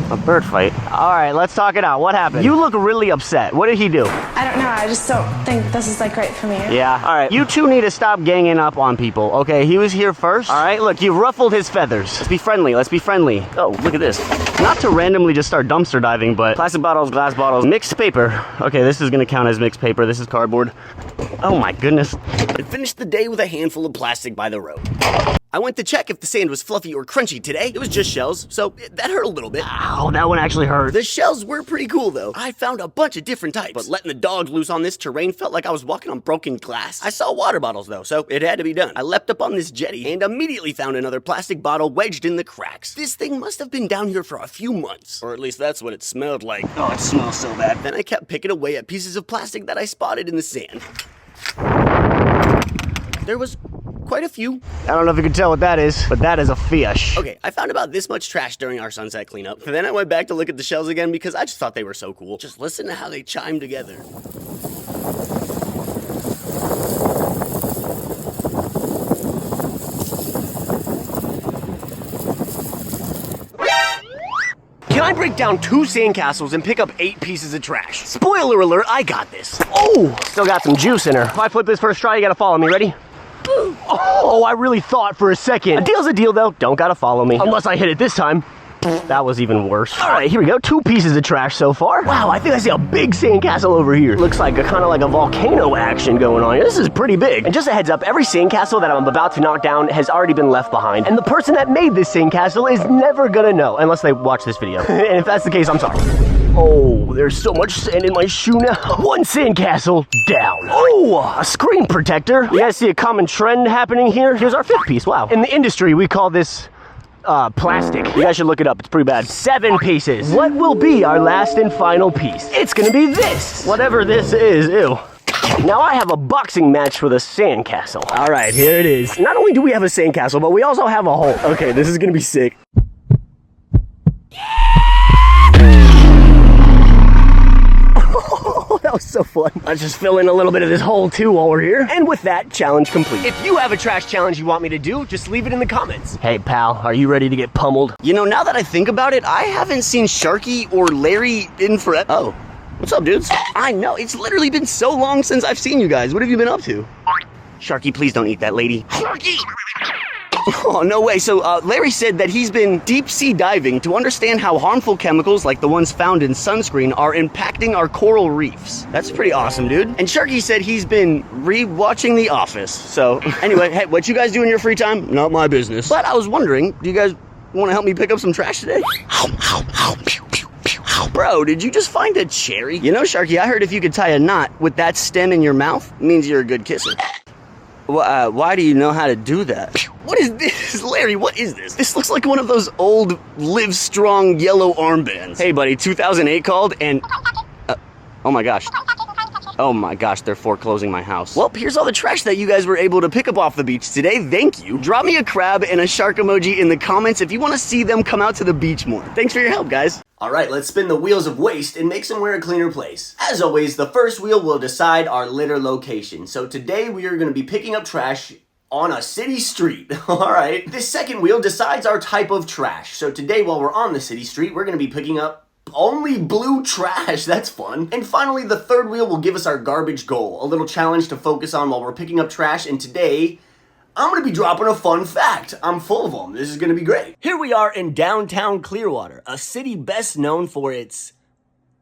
a bird fight. All right, let's talk it out. What happened? You look really upset. What did he do? I don't know. I just don't think this is like great for me. Yeah, all right. You two need to stop ganging up on people, okay? He was here first. All right, look, you ruffled his feathers. Let's be friendly. Let's be friendly. Oh, look at this. Not to randomly just start dumpster diving, but plastic bottles, glass bottles, mixed paper. Okay, this is gonna count as mixed paper. This is cardboard. Oh my goodness. I finished the day with a handful of plastic by the road. I went to check if the sand was fluffy or crunchy today. It was just shells, so that hurt a little bit. Ow, that one actually hurt. The shells were pretty cool though. I found a bunch of different types, but letting the dogs loose on this terrain felt like I was walking on broken glass. I saw water bottles though, so it had to be done. I leapt up on this jetty and immediately found another plastic bottle wedged in the cracks. This thing must have been down here for a few months, or at least that's what it smelled like. Oh, it smells so bad. Then I kept picking away at pieces of plastic that I spotted in the sand. There was quite a few. I don't know if you can tell what that is, but that is a fish. Okay, I found about this much trash during our sunset cleanup. Then I went back to look at the shells again because I just thought they were so cool. Just listen to how they chime together. Can I break down 2 sandcastles and pick up 8 pieces of trash? Spoiler alert, I got this. Oh, still got some juice in her. If I flip this first try, you gotta follow me. Ready? Oh, I really thought for a second. A deal's a deal though. Don't gotta follow me. Unless I hit it this time. That was even worse. All right, here we go. 2 pieces of trash so far. Wow, I think I see a big sandcastle over here. Looks like kind of like a volcano action going on. This is pretty big. And just a heads up, every sandcastle that I'm about to knock down has already been left behind. And the person that made this sandcastle is never gonna know unless they watch this video. And if that's the case, I'm sorry. Oh, there's so much sand in my shoe now. 1 sandcastle down. Oh, a screen protector. You guys see a common trend happening here? Here's our 5th piece. Wow. In the industry, we call this plastic. You guys should look it up. It's pretty bad. 7 pieces. What will be our last and final piece? It's gonna be this. Whatever this is. Ew. Now I have a boxing match for the sandcastle. All right, here it is. Not only do we have a sandcastle, but we also have a hole. Okay, this is gonna be sick. That was so fun. Let's just fill in a little bit of this hole too while we're here. And with that, challenge complete. If you have a trash challenge you want me to do, just leave it in the comments. Hey pal, are you ready to get pummeled? You know, now that I think about it, I haven't seen Sharky or Larry in forever. Oh, what's up dudes? I know, it's literally been so long since I've seen you guys. What have you been up to? Sharky, please don't eat that lady. Sharky! Oh, no way. So Larry said that he's been deep sea diving to understand how harmful chemicals like the ones found in sunscreen are impacting our coral reefs. That's pretty awesome, dude. And Sharky said he's been re-watching The Office. So anyway, hey, what you guys do in your free time? Not my business. But I was wondering, do you guys want to help me pick up some trash today? Bro, did you just find a cherry? You know, Sharky, I heard if you could tie a knot with that stem in your mouth, it means you're a good kisser. Why do you know how to do that? What is this? Larry, what is this? This looks like one of those old Live Strong yellow armbands. Hey buddy, 2008 called and... oh my gosh. Oh my gosh, they're foreclosing my house. Well, here's all the trash that you guys were able to pick up off the beach today. Thank you. Drop me a crab and a shark emoji in the comments if you want to see them come out to the beach more. Thanks for your help, guys. All right, let's spin the wheels of waste and make somewhere a cleaner place. As always, the first wheel will decide our litter location. So today we are going to be picking up trash on a city street. All right. This second wheel decides our type of trash. So today while we're on the city street, we're going to be picking up only blue trash. That's fun. And finally, the third wheel will give us our garbage goal, a little challenge to focus on while we're picking up trash. And today, I'm going to be dropping a fun fact. I'm full of them. This is going to be great. Here we are in downtown Clearwater, a city best known for its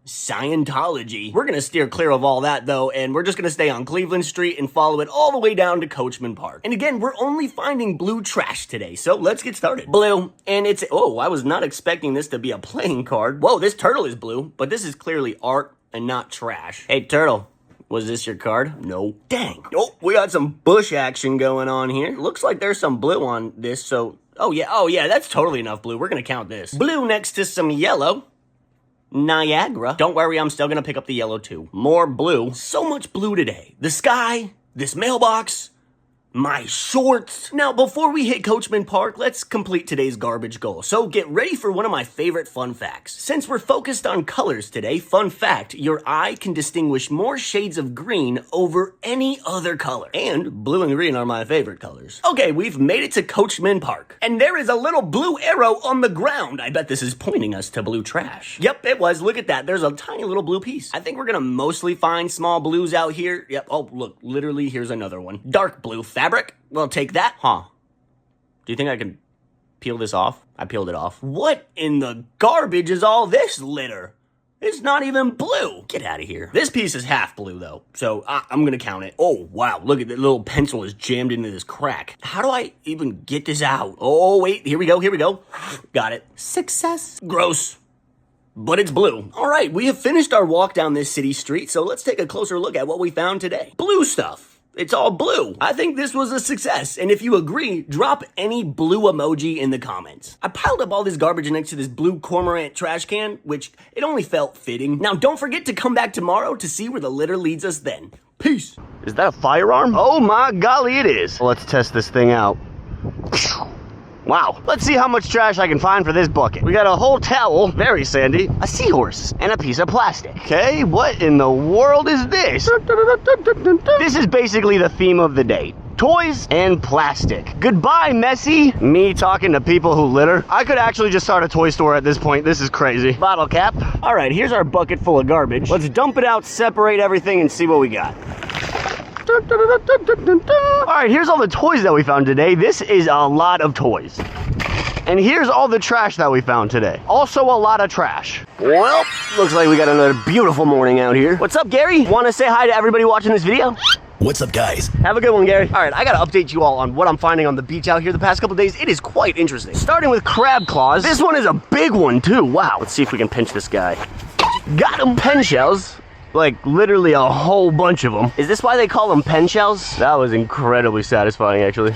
Scientology. We're gonna steer clear of all that though, and we're just gonna stay on Cleveland Street and follow it all the way down to Coachman Park. And again, we're only finding blue trash today, so let's get started. Blue, and it's, oh, I was not expecting this to be a playing card. Whoa, this turtle is blue, but this is clearly art and not trash. Hey, turtle. Was this your card? No. Dang. Oh, we got some bush action going on here. Looks like there's some blue on this, so, oh yeah, that's totally enough blue. We're gonna count this. Blue next to some yellow. Niagara. Don't worry, I'm still gonna pick up the yellow too. More blue. So much blue today. The sky, this mailbox, my shorts. Now, before we hit Coachman Park, let's complete today's garbage goal. So get ready for one of my favorite fun facts. Since we're focused on colors today, fun fact, your eye can distinguish more shades of green over any other color. And blue and green are my favorite colors. Okay, we've made it to Coachman Park. And there is a little blue arrow on the ground. I bet this is pointing us to blue trash. Yep, it was. Look at that. There's a tiny little blue piece. I think we're gonna mostly find small blues out here. Yep, oh, look, literally, here's another one. Dark blue fabric. Well, take that. Huh. Do you think I can peel this off? I peeled it off. What in the garbage is all this litter? It's not even blue. Get out of here. This piece is half blue, though, so I'm gonna count it. Oh, wow, look at that little pencil is jammed into this crack. How do I even get this out? Oh, wait, here we go. Got it. Success. Gross. But it's blue. All right, we have finished our walk down this city street, so let's take a closer look at what we found today. Blue stuff. It's all blue. I think this was a success, and if you agree, drop any blue emoji in the comments. I piled up all this garbage next to this blue cormorant trash can, which it only felt fitting. Now, don't forget to come back tomorrow to see where the litter leads us then. Peace. Is that a firearm? Oh my golly, it is. Let's test this thing out. Wow, let's see how much trash I can find for this bucket. We got a whole towel, very sandy, a seahorse, and a piece of plastic. Okay, what in the world is this? This is basically the theme of the day. Toys and plastic. Goodbye, messy. Me talking to people who litter. I could actually just start a toy store at this point. This is crazy. Bottle cap. All right, here's our bucket full of garbage. Let's dump it out, separate everything, and see what we got. All right, here's all the toys that we found today. This is a lot of toys. And here's all the trash that we found today. Also a lot of trash. Well, looks like we got another beautiful morning out here. What's up, Gary? Want to say hi to everybody watching this video? What's up, guys? Have a good one, Gary. All right, I gotta update you all on what I'm finding on the beach out here the past couple days. It is quite interesting. Starting with crab claws. This one is a big one too. Wow, let's see if we can pinch this guy. Got him. Pen shells. Like literally a whole bunch of them. Is this why they call them pen shells? That was incredibly satisfying, actually.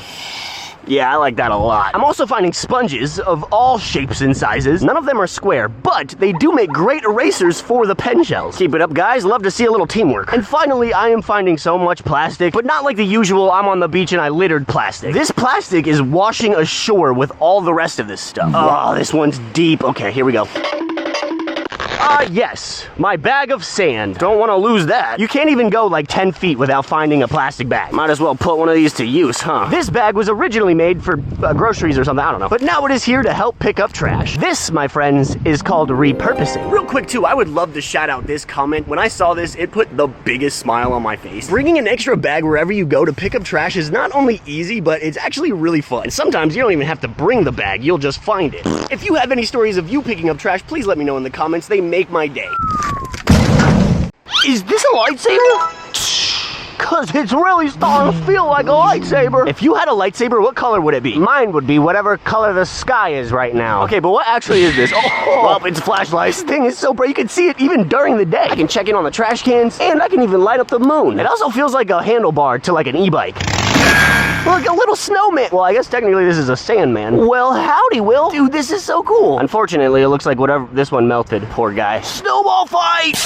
Yeah, I like that a lot. I'm also finding sponges of all shapes and sizes. None of them are square, but they do make great erasers for the pen shells. Keep it up, guys. Love to see a little teamwork. And finally, I am finding so much plastic, but not like the usual I'm on the beach and I littered plastic. This plastic is washing ashore with all the rest of this stuff. Oh, this one's deep. Okay, here we go. Yes, my bag of sand. Don't want to lose that. You can't even go like 10 feet without finding a plastic bag. Might as well put one of these to use, huh? This bag was originally made for groceries or something, I don't know. But now it is here to help pick up trash. This, my friends, is called repurposing. Real quick too, I would love to shout out this comment. When I saw this, it put the biggest smile on my face. Bringing an extra bag wherever you go to pick up trash is not only easy, but it's actually really fun. And sometimes you don't even have to bring the bag, you'll just find it. If you have any stories of you picking up trash, please let me know in the comments. They make my day. Is this a lightsaber? Cause it's really starting to feel like a lightsaber. If you had a lightsaber, what color would it be? Mine would be whatever color the sky is right now. Okay, but what actually is this? Oh, well, it's a flashlight. This thing is so bright, you can see it even during the day. I can check in on the trash cans, and I can even light up the moon. It also feels like a handlebar to like an e-bike. Look, a little snowman. Well, I guess technically this is a sandman. Well, howdy, Will. Dude, this is so cool. Unfortunately, it looks like whatever this one melted. Poor guy. Snowball fight!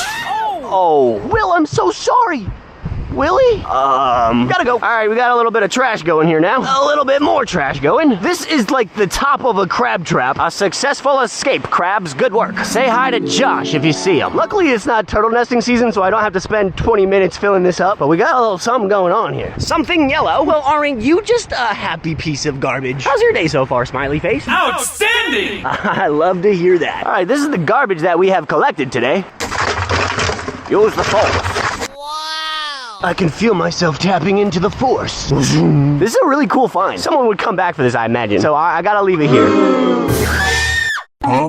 Oh, Will, I'm so sorry. Willie? Gotta go. All right, we got a little bit of trash going here now. A little bit more trash going. This is like the top of a crab trap. A successful escape, crabs. Good work. Say hi to Josh if you see him. Luckily, it's not turtle nesting season, so I don't have to spend 20 minutes filling this up, but we got a little something going on here. Something yellow? Well, aren't you just a happy piece of garbage? How's your day so far, smiley face? Outstanding! I love to hear that. All right, this is the garbage that we have collected today. Use the force. I can feel myself tapping into the force. This is a really cool find. Someone would come back for this, I imagine. So I gotta leave it here.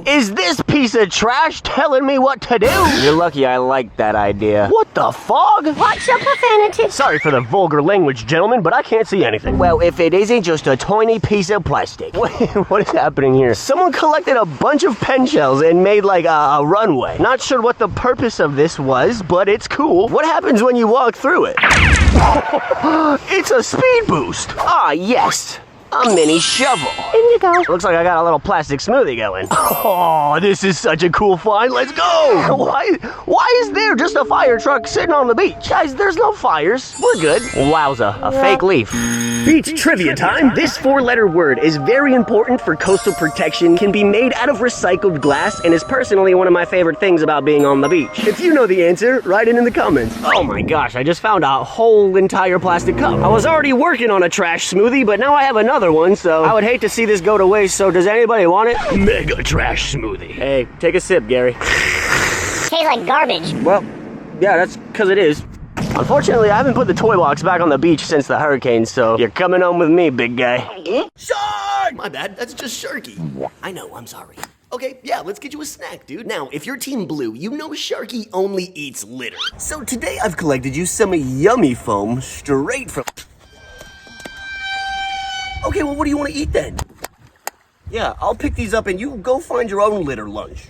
Is this piece piece of trash telling me what to do. You're lucky I like that idea. What the fog? Watch your profanity. Sorry for the vulgar language, gentlemen, but I can't see anything. Well, if it isn't just a tiny piece of plastic. What is happening here? Someone collected a bunch of pen shells and made like a runway. Not sure what the purpose of this was, but it's cool. What happens when you walk through it? It's a speed boost. Ah, yes. A mini shovel. In you go. Looks like I got a little plastic smoothie going. Oh, this is such a cool find. Let's go. Why is there just a fire truck sitting on the beach? Guys, there's no fires. We're good. Wowza, a fake leaf. Beach trivia time. This 4-letter word is very important for coastal protection, can be made out of recycled glass, and is personally one of my favorite things about being on the beach. If you know the answer, write it in the comments. Oh my gosh, I just found a whole entire plastic cup. I was already working on a trash smoothie, but now I have another one, so I would hate to see this go to waste, so does anybody want it? Mega trash smoothie. Hey, take a sip, Gary. Tastes like garbage. Well, yeah, that's because it is. Unfortunately, I haven't put the toy box back on the beach since the hurricane, so you're coming home with me, big guy. Shark! My bad, that's just Sharky. I know, I'm sorry. Okay, yeah, let's get you a snack, dude. Now, if you're Team Blue, you know Sharky only eats litter. So today I've collected you some yummy foam straight from... Okay, well, what do you want to eat then? Yeah, I'll pick these up and you go find your own litter lunch.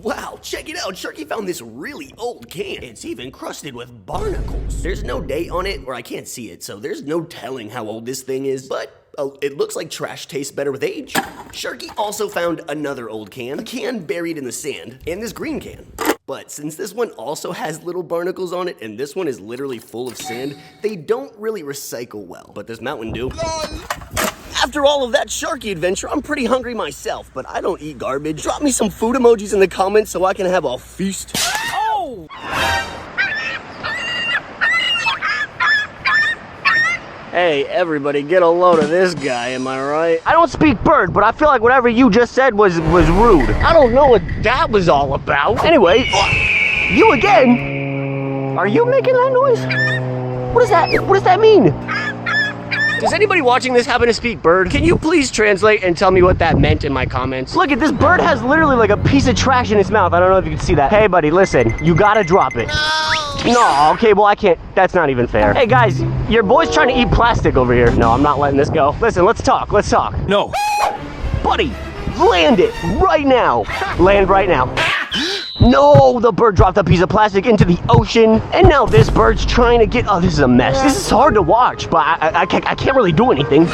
Wow, check it out. Sharky found this really old can. It's even crusted with barnacles. There's no date on it, or I can't see it, so there's no telling how old this thing is, but it looks like trash tastes better with age. Sharky also found another old can, a can buried in the sand, and this green can. But since this one also has little barnacles on it, and this one is literally full of sand, they don't really recycle well, but this Mountain Dew. After all of that Sharky adventure, I'm pretty hungry myself, but I don't eat garbage. Drop me some food emojis in the comments so I can have a feast. Oh! Hey, everybody, get a load of this guy, am I right? I don't speak bird, but I feel like whatever you just said was rude. I don't know what that was all about. Anyway, you again? Are you making that noise? What does that mean? Does anybody watching this happen to speak bird? Can you please translate and tell me what that meant in my comments? Look at this bird has literally like a piece of trash in its mouth. I don't know if you can see that. Hey buddy, listen, you gotta drop it. No, okay, well I can't, that's not even fair. Hey guys, your boy's trying to eat plastic over here. No, I'm not letting this go. Listen, let's talk. No. Buddy, land it right now. Land right now. No, the bird dropped a piece of plastic into the ocean, and now this bird's trying to get, oh, this is a mess. This is hard to watch, but I can't really do anything.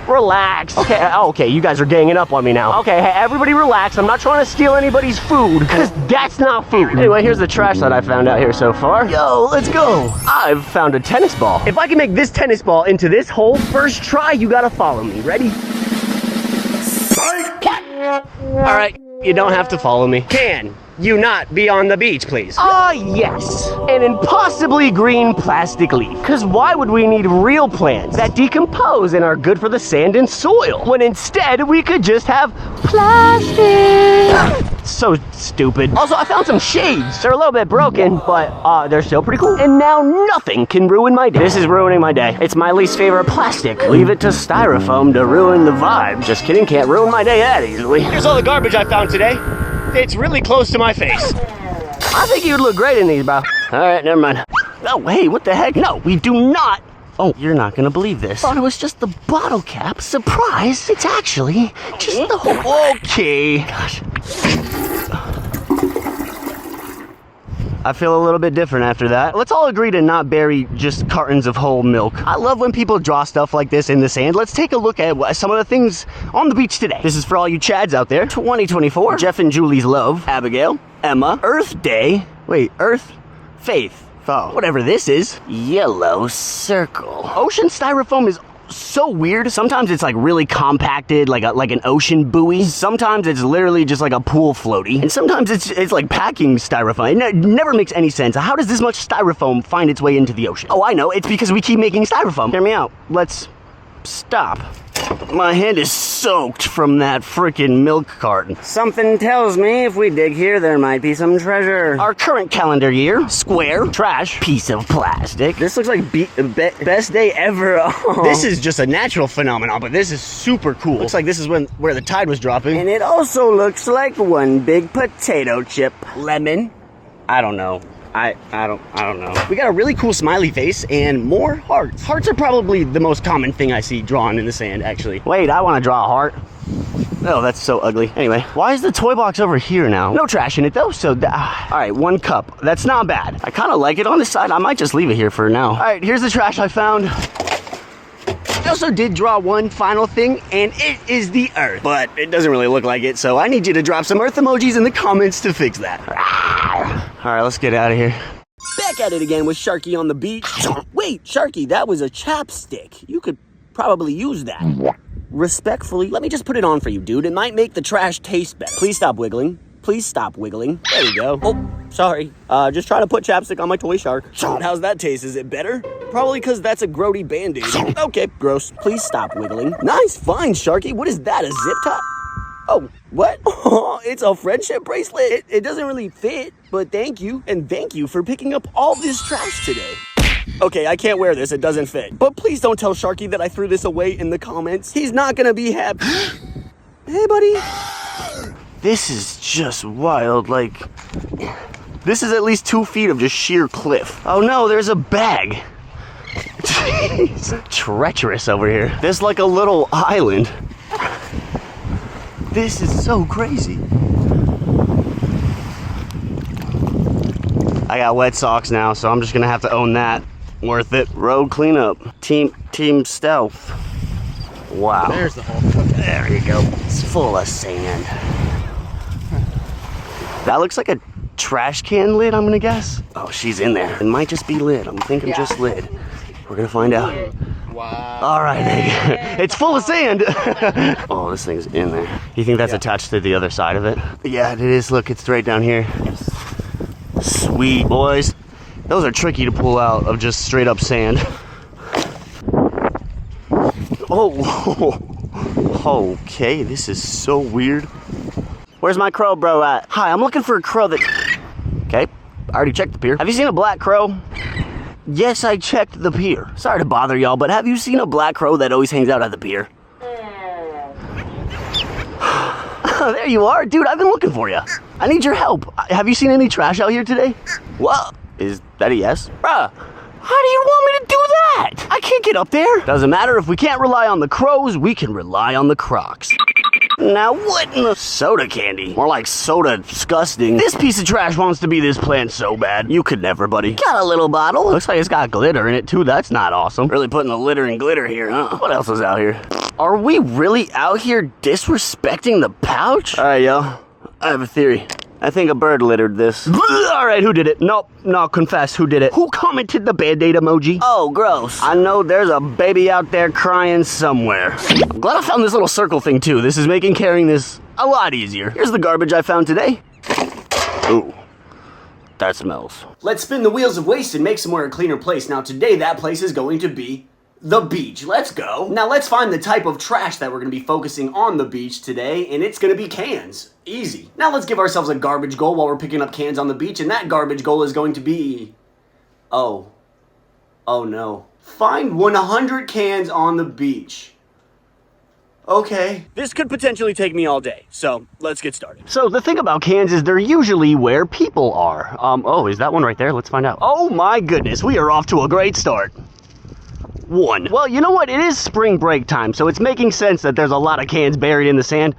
Relax. Okay, you guys are ganging up on me now. Okay, hey, everybody relax. I'm not trying to steal anybody's food, because that's not food. Anyway, here's the trash that I found out here so far. Yo, let's go. I've found a tennis ball. If I can make this tennis ball into this hole, first try, you gotta follow me. Ready? All right, you don't have to follow me. Can you not be on the beach, please? Yes, an impossibly green plastic leaf. Because why would we need real plants that decompose and are good for the sand and soil, when instead we could just have plastic? So stupid. Also, I found some shades. They're a little bit broken, but they're still pretty cool. And now nothing can ruin my day. This is ruining my day. It's my least favorite plastic. Leave it to styrofoam to ruin the vibe. Just kidding, can't ruin my day that easily. Here's all the garbage I found today. It's really close to my face. I think you'd look great in these, bro. All right, never mind. Oh, hey, what the heck? No, we do not. Oh, you're not gonna believe this. Thought it was just the bottle cap. Surprise, it's actually just the whole... Okay. Gosh. I feel a little bit different after that. Let's all agree to not bury just cartons of whole milk. I love when people draw stuff like this in the sand. Let's take a look at some of the things on the beach today. This is for all you Chads out there. 2024, Jeff and Julie's love, Abigail, Emma, Earth Day, Earth, Faith, whatever this is, yellow circle. Ocean styrofoam is so weird. Sometimes it's like really compacted, like an ocean buoy. Sometimes it's literally just like a pool floaty. And sometimes it's like packing styrofoam. It never makes any sense. How does this much styrofoam find its way into the ocean? Oh, I know. It's because we keep making styrofoam. Hear me out. Let's stop. My hand is soaked from that freaking milk carton. Something tells me if we dig here, there might be some treasure. Our current calendar year, square, trash, piece of plastic. This looks like best day ever. Oh. This is just a natural phenomenon, but this is super cool. Looks like this is where the tide was dropping. And it also looks like one big potato chip. Lemon. I don't know. I don't know. We got a really cool smiley face and more hearts. Hearts are probably the most common thing I see drawn in the sand, actually. Wait, I want to draw a heart. Oh, that's so ugly. Anyway, why is the toy box over here now? No trash in it though, so all right, 1 cup. That's not bad. I kind of like it on this side. I might just leave it here for now. All right, here's the trash I found. I also did draw one final thing, and it is the earth. But it doesn't really look like it, so I need you to drop some earth emojis in the comments to fix that. All right, let's get out of here. Back at it again with Sharky on the beach. Wait, Sharky, that was a chapstick. You could probably use that. Respectfully, let me just put it on for you, dude. It might make the trash taste better. Please stop wiggling. Please stop wiggling. There you go. Oh, sorry. Just trying to put chapstick on my toy shark. How's that taste? Is it better? Probably because that's a grody Band-Aid. Okay, gross. Please stop wiggling. Nice find, Sharky. What is that, a zip tie? Oh, what? Oh, it's a friendship bracelet. It doesn't really fit, but thank you. And thank you for picking up all this trash today. Okay, I can't wear this. It doesn't fit. But please don't tell Sharky that I threw this away in the comments. He's not gonna be happy. Hey, buddy. This is just wild. Like, this is at least 2 feet of just sheer cliff. Oh no, there's a bag. Jeez. Treacherous over here. There's like a little island. This is so crazy. I got wet socks now, so I'm just gonna have to own that. Worth it. Road cleanup. Team stealth. Wow. There's the hole. There you go. It's full of sand. That looks like a trash can lid, I'm gonna guess. Oh, she's in there. It might just be lid. I'm thinking just lid. We're gonna find out. Wow. All right, it's full of sand. Oh, this thing's in there. You think that's attached to the other side of it? Yeah, it is. Look, it's right down here. Sweet, boys. Those are tricky to pull out of just straight up sand. Oh, okay, this is so weird. Where's my crow bro at? Hi, I'm looking for a crow that... Okay, I already checked the pier. Have you seen a black crow? Yes, I checked the pier. Sorry to bother y'all, but have you seen a black crow that always hangs out at the pier? There you are. Dude, I've been looking for you. I need your help. Have you seen any trash out here today? Well, is that a yes? Bruh, how do you want me to do that? I can't get up there. Doesn't matter. If we can't rely on the crows, we can rely on the crocs. Now what in the soda candy? More like soda disgusting. This piece of trash wants to be this plant so bad. You could never, buddy. Got a little bottle. Looks like it's got glitter in it too. That's not awesome. Really putting the litter and glitter here, huh? What else is out here? Are we really out here disrespecting the pouch? All right, yo. I have a theory. I think a bird littered this. All right, who did it? Nope, no, confess, who did it? Who commented the Band-Aid emoji? Oh, gross. I know there's a baby out there crying somewhere. I'm glad I found this little circle thing too. This is making carrying this a lot easier. Here's the garbage I found today. Ooh, that smells. Let's spin the wheels of waste and make somewhere a cleaner place. Now today that place is going to be the beach. Let's go. Now let's find the type of trash that we're gonna be focusing on the beach today, and it's gonna be cans. Easy. Now let's give ourselves a garbage goal while we're picking up cans on the beach, and that garbage goal is going to be... Oh no. Find 100 cans on the beach. Okay. This could potentially take me all day, so let's get started. So the thing about cans is they're usually where people are. Oh, is that one right there? Let's find out. Oh my goodness, we are off to a great start. 1. Well, you know what? It is spring break time, so it's making sense that there's a lot of cans buried in the sand.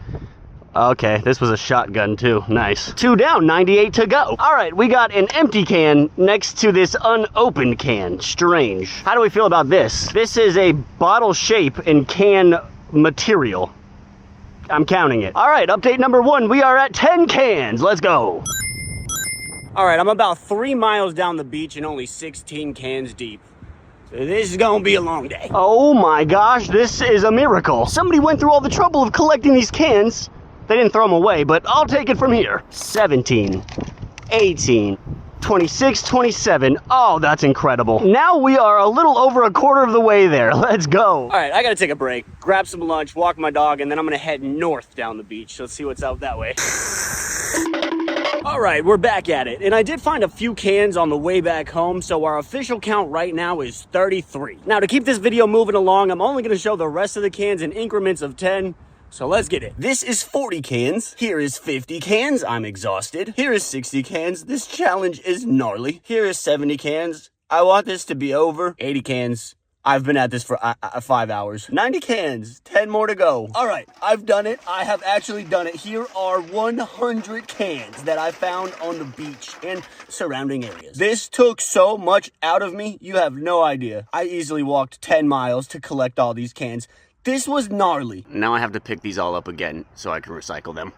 Okay, this was a shotgun too. Nice. 2 down, 98 to go. All right, we got an empty can next to this unopened can. Strange. How do we feel about this? This is a bottle shape and can material. I'm counting it. All right, update number 1. We are at 10 cans. Let's go. All right, I'm about 3 miles down the beach and only 16 cans deep. This is gonna be a long day. Oh my gosh, this is a miracle. Somebody went through all the trouble of collecting these cans. They didn't throw them away, but I'll take it from here. 17, 18, 26, 27. Oh, that's incredible. Now we are a little over a quarter of the way there. Let's go. All right, I gotta take a break, grab some lunch, walk my dog, and then I'm gonna head north down the beach. Let's see what's out that way. All right, we're back at it. And I did find a few cans on the way back home, so our official count right now is 33. Now, to keep this video moving along, I'm only gonna show the rest of the cans in increments of 10. So let's get it. This is 40 cans. Here is 50 cans. I'm exhausted. Here is 60 cans. This challenge is gnarly. Here is 70 cans. I want this to be over. 80 cans. I've been at this for 5 hours. 90 cans. 10 more to go. All right, I've done it. I have actually done it. Here are 100 cans that I found on the beach and surrounding areas. This took so much out of me, you have no idea. I easily walked 10 miles to collect all these cans. This was gnarly. Now I have to pick these all up again so I can recycle them.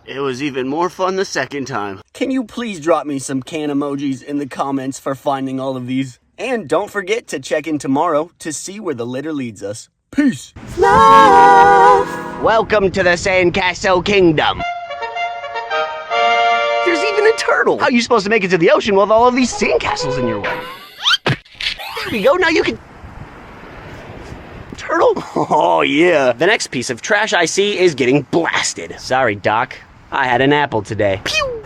It was even more fun the second time. Can you please drop me some can emojis in the comments for finding all of these? And don't forget to check in tomorrow to see where the litter leads us. Peace. Welcome to the Sandcastle Kingdom. There's even a turtle. How are you supposed to make it to the ocean with all of these sandcastles in your way? There we go, now you can... Turtle? Oh yeah. The next piece of trash I see is getting blasted. Sorry, Doc. I had an apple today. Pew!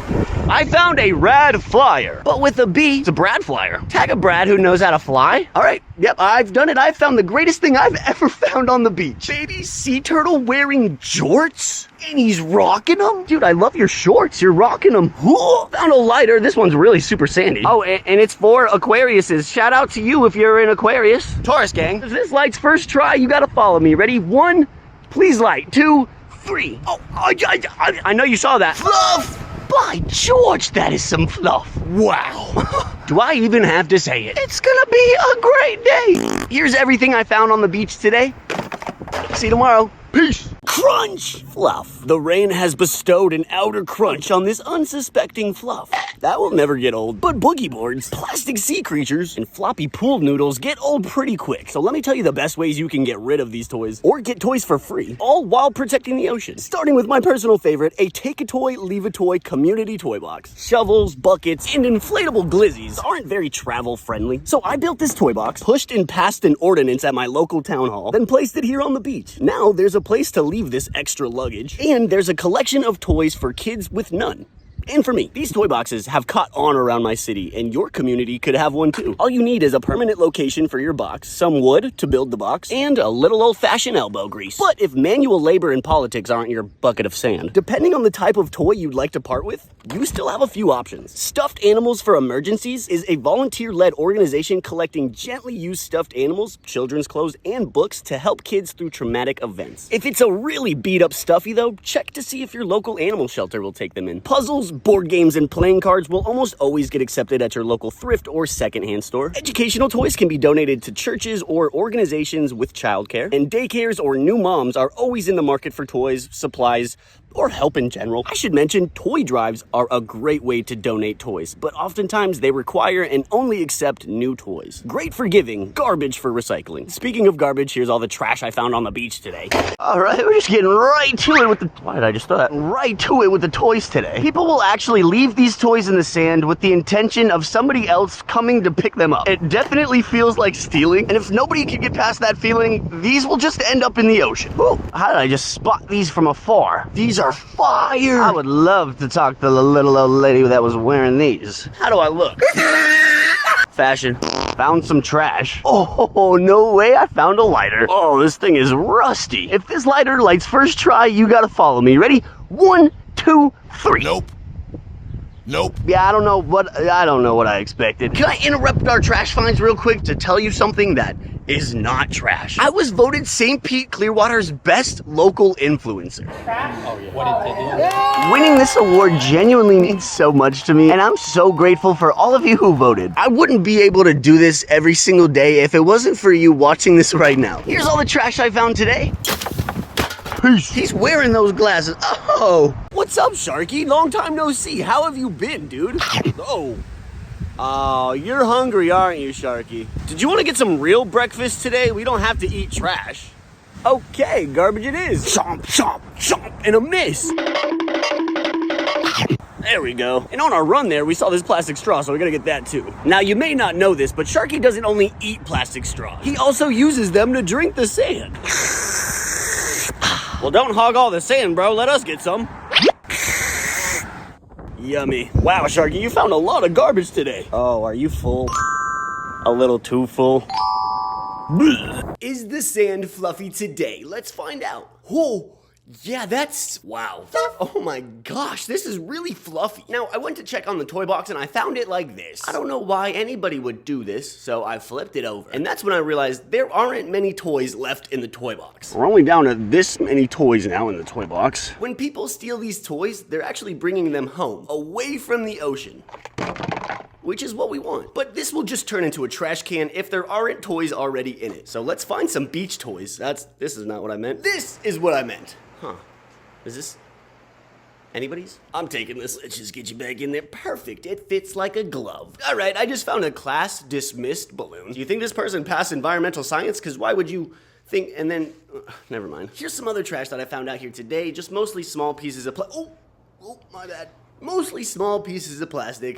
I found a rad flyer, but with a B. It's a Brad flyer. Tag a Brad who knows how to fly. All right, yep, I've done it. I found the greatest thing I've ever found on the beach. Baby sea turtle wearing jorts, and he's rocking them. Dude, I love your shorts. You're rocking them. Found a lighter. This one's really super sandy. Oh, and it's for Aquariuses. Shout out to you if you're an Aquarius. Taurus gang. If this light's first try, you gotta follow me. Ready? 1, please light. 2, 3. Oh, I know you saw that. Fluff! By George, that is some fluff. Wow. Do I even have to say it? It's gonna be a great day. Here's everything I found on the beach today. See you tomorrow. Peace. Crunch! Fluff. The rain has bestowed an outer crunch on this unsuspecting fluff. That will never get old. But boogie boards, plastic sea creatures, and floppy pool noodles get old pretty quick. So let me tell you the best ways you can get rid of these toys, or get toys for free, all while protecting the ocean. Starting with my personal favorite, a take a toy, leave a toy community toy box. Shovels, buckets, and inflatable glizzies aren't very travel friendly. So I built this toy box, pushed and passed an ordinance at my local town hall, then placed it here on the beach. Now there's a place to leave this extra luggage, and there's a collection of toys for kids with none. And for me, these toy boxes have caught on around my city, and your community could have one too. All you need is a permanent location for your box, some wood to build the box, and a little old-fashioned elbow grease. But if manual labor and politics aren't your bucket of sand, depending on the type of toy you'd like to part with, you still have a few options. Stuffed Animals for Emergencies is a volunteer-led organization collecting gently used stuffed animals, children's clothes, and books to help kids through traumatic events. If it's a really beat-up stuffy, though, check to see if your local animal shelter will take them in. Puzzles, board games, and playing cards will almost always get accepted at your local thrift or secondhand store. Educational toys can be donated to churches or organizations with childcare, and daycares or new moms are always in the market for toys, supplies, or help in general. I should mention toy drives are a great way to donate toys, but oftentimes they require and only accept new toys. Great for giving, garbage for recycling. Speaking of garbage, here's all the trash I found on the beach today. All right, we're just getting right to it with the... Why did I just throw that? Right to it with the toys today. People will actually leave these toys in the sand with the intention of somebody else coming to pick them up. It definitely feels like stealing, and if nobody can get past that feeling, these will just end up in the ocean. Whew. How did I just spot these from afar? These are fire! I would love to talk to the little old lady that was wearing these. How do I look? Fashion. Found some trash. Oh, no way, I found a lighter. Oh, this thing is rusty. If this lighter lights first try, you gotta follow me. Ready? 1, 2, 3. Nope. Nope. Yeah, I don't know what I expected. Can I interrupt our trash finds real quick to tell you something that is not trash? I was voted St. Pete Clearwater's best local influencer. Oh, yeah. What did they do? Winning this award genuinely means so much to me, and I'm so grateful for all of you who voted. I wouldn't be able to do this every single day if it wasn't for you watching this right now. Here's all the trash I found today. Peace. He's wearing those glasses. Oh. What's up, Sharky? Long time no see. How have you been, dude? Oh, you're hungry, aren't you, Sharky? Did you want to get some real breakfast today? We don't have to eat trash. Okay, garbage it is. Chomp, chomp, chomp, and a miss. There we go. And on our run there, we saw this plastic straw, so we gotta get that too. Now, you may not know this, but Sharky doesn't only eat plastic straws. He also uses them to drink the sand. Well, don't hog all the sand, bro. Let us get some. Yummy. Wow, Sharky, you found a lot of garbage today. Oh, are you full? A little too full. Is the sand fluffy today? Let's find out. Whoa. Yeah, that's, wow. Oh my gosh, this is really fluffy. Now, I went to check on the toy box and I found it like this. I don't know why anybody would do this, so I flipped it over. And that's when I realized there aren't many toys left in the toy box. We're only down to this many toys now in the toy box. When people steal these toys, they're actually bringing them home, away from the ocean. Which is what we want. But this will just turn into a trash can if there aren't toys already in it. So let's find some beach toys. This is not what I meant. This is what I meant. Huh. Is this anybody's? I'm taking this. Let's just get you back in there. Perfect. It fits like a glove. All right, I just found a class dismissed balloon. Do you think this person passed environmental science? Because why would you think, and then, never mind. Here's some other trash that I found out here today. Just mostly small pieces of oh, my bad. Mostly small pieces of plastic.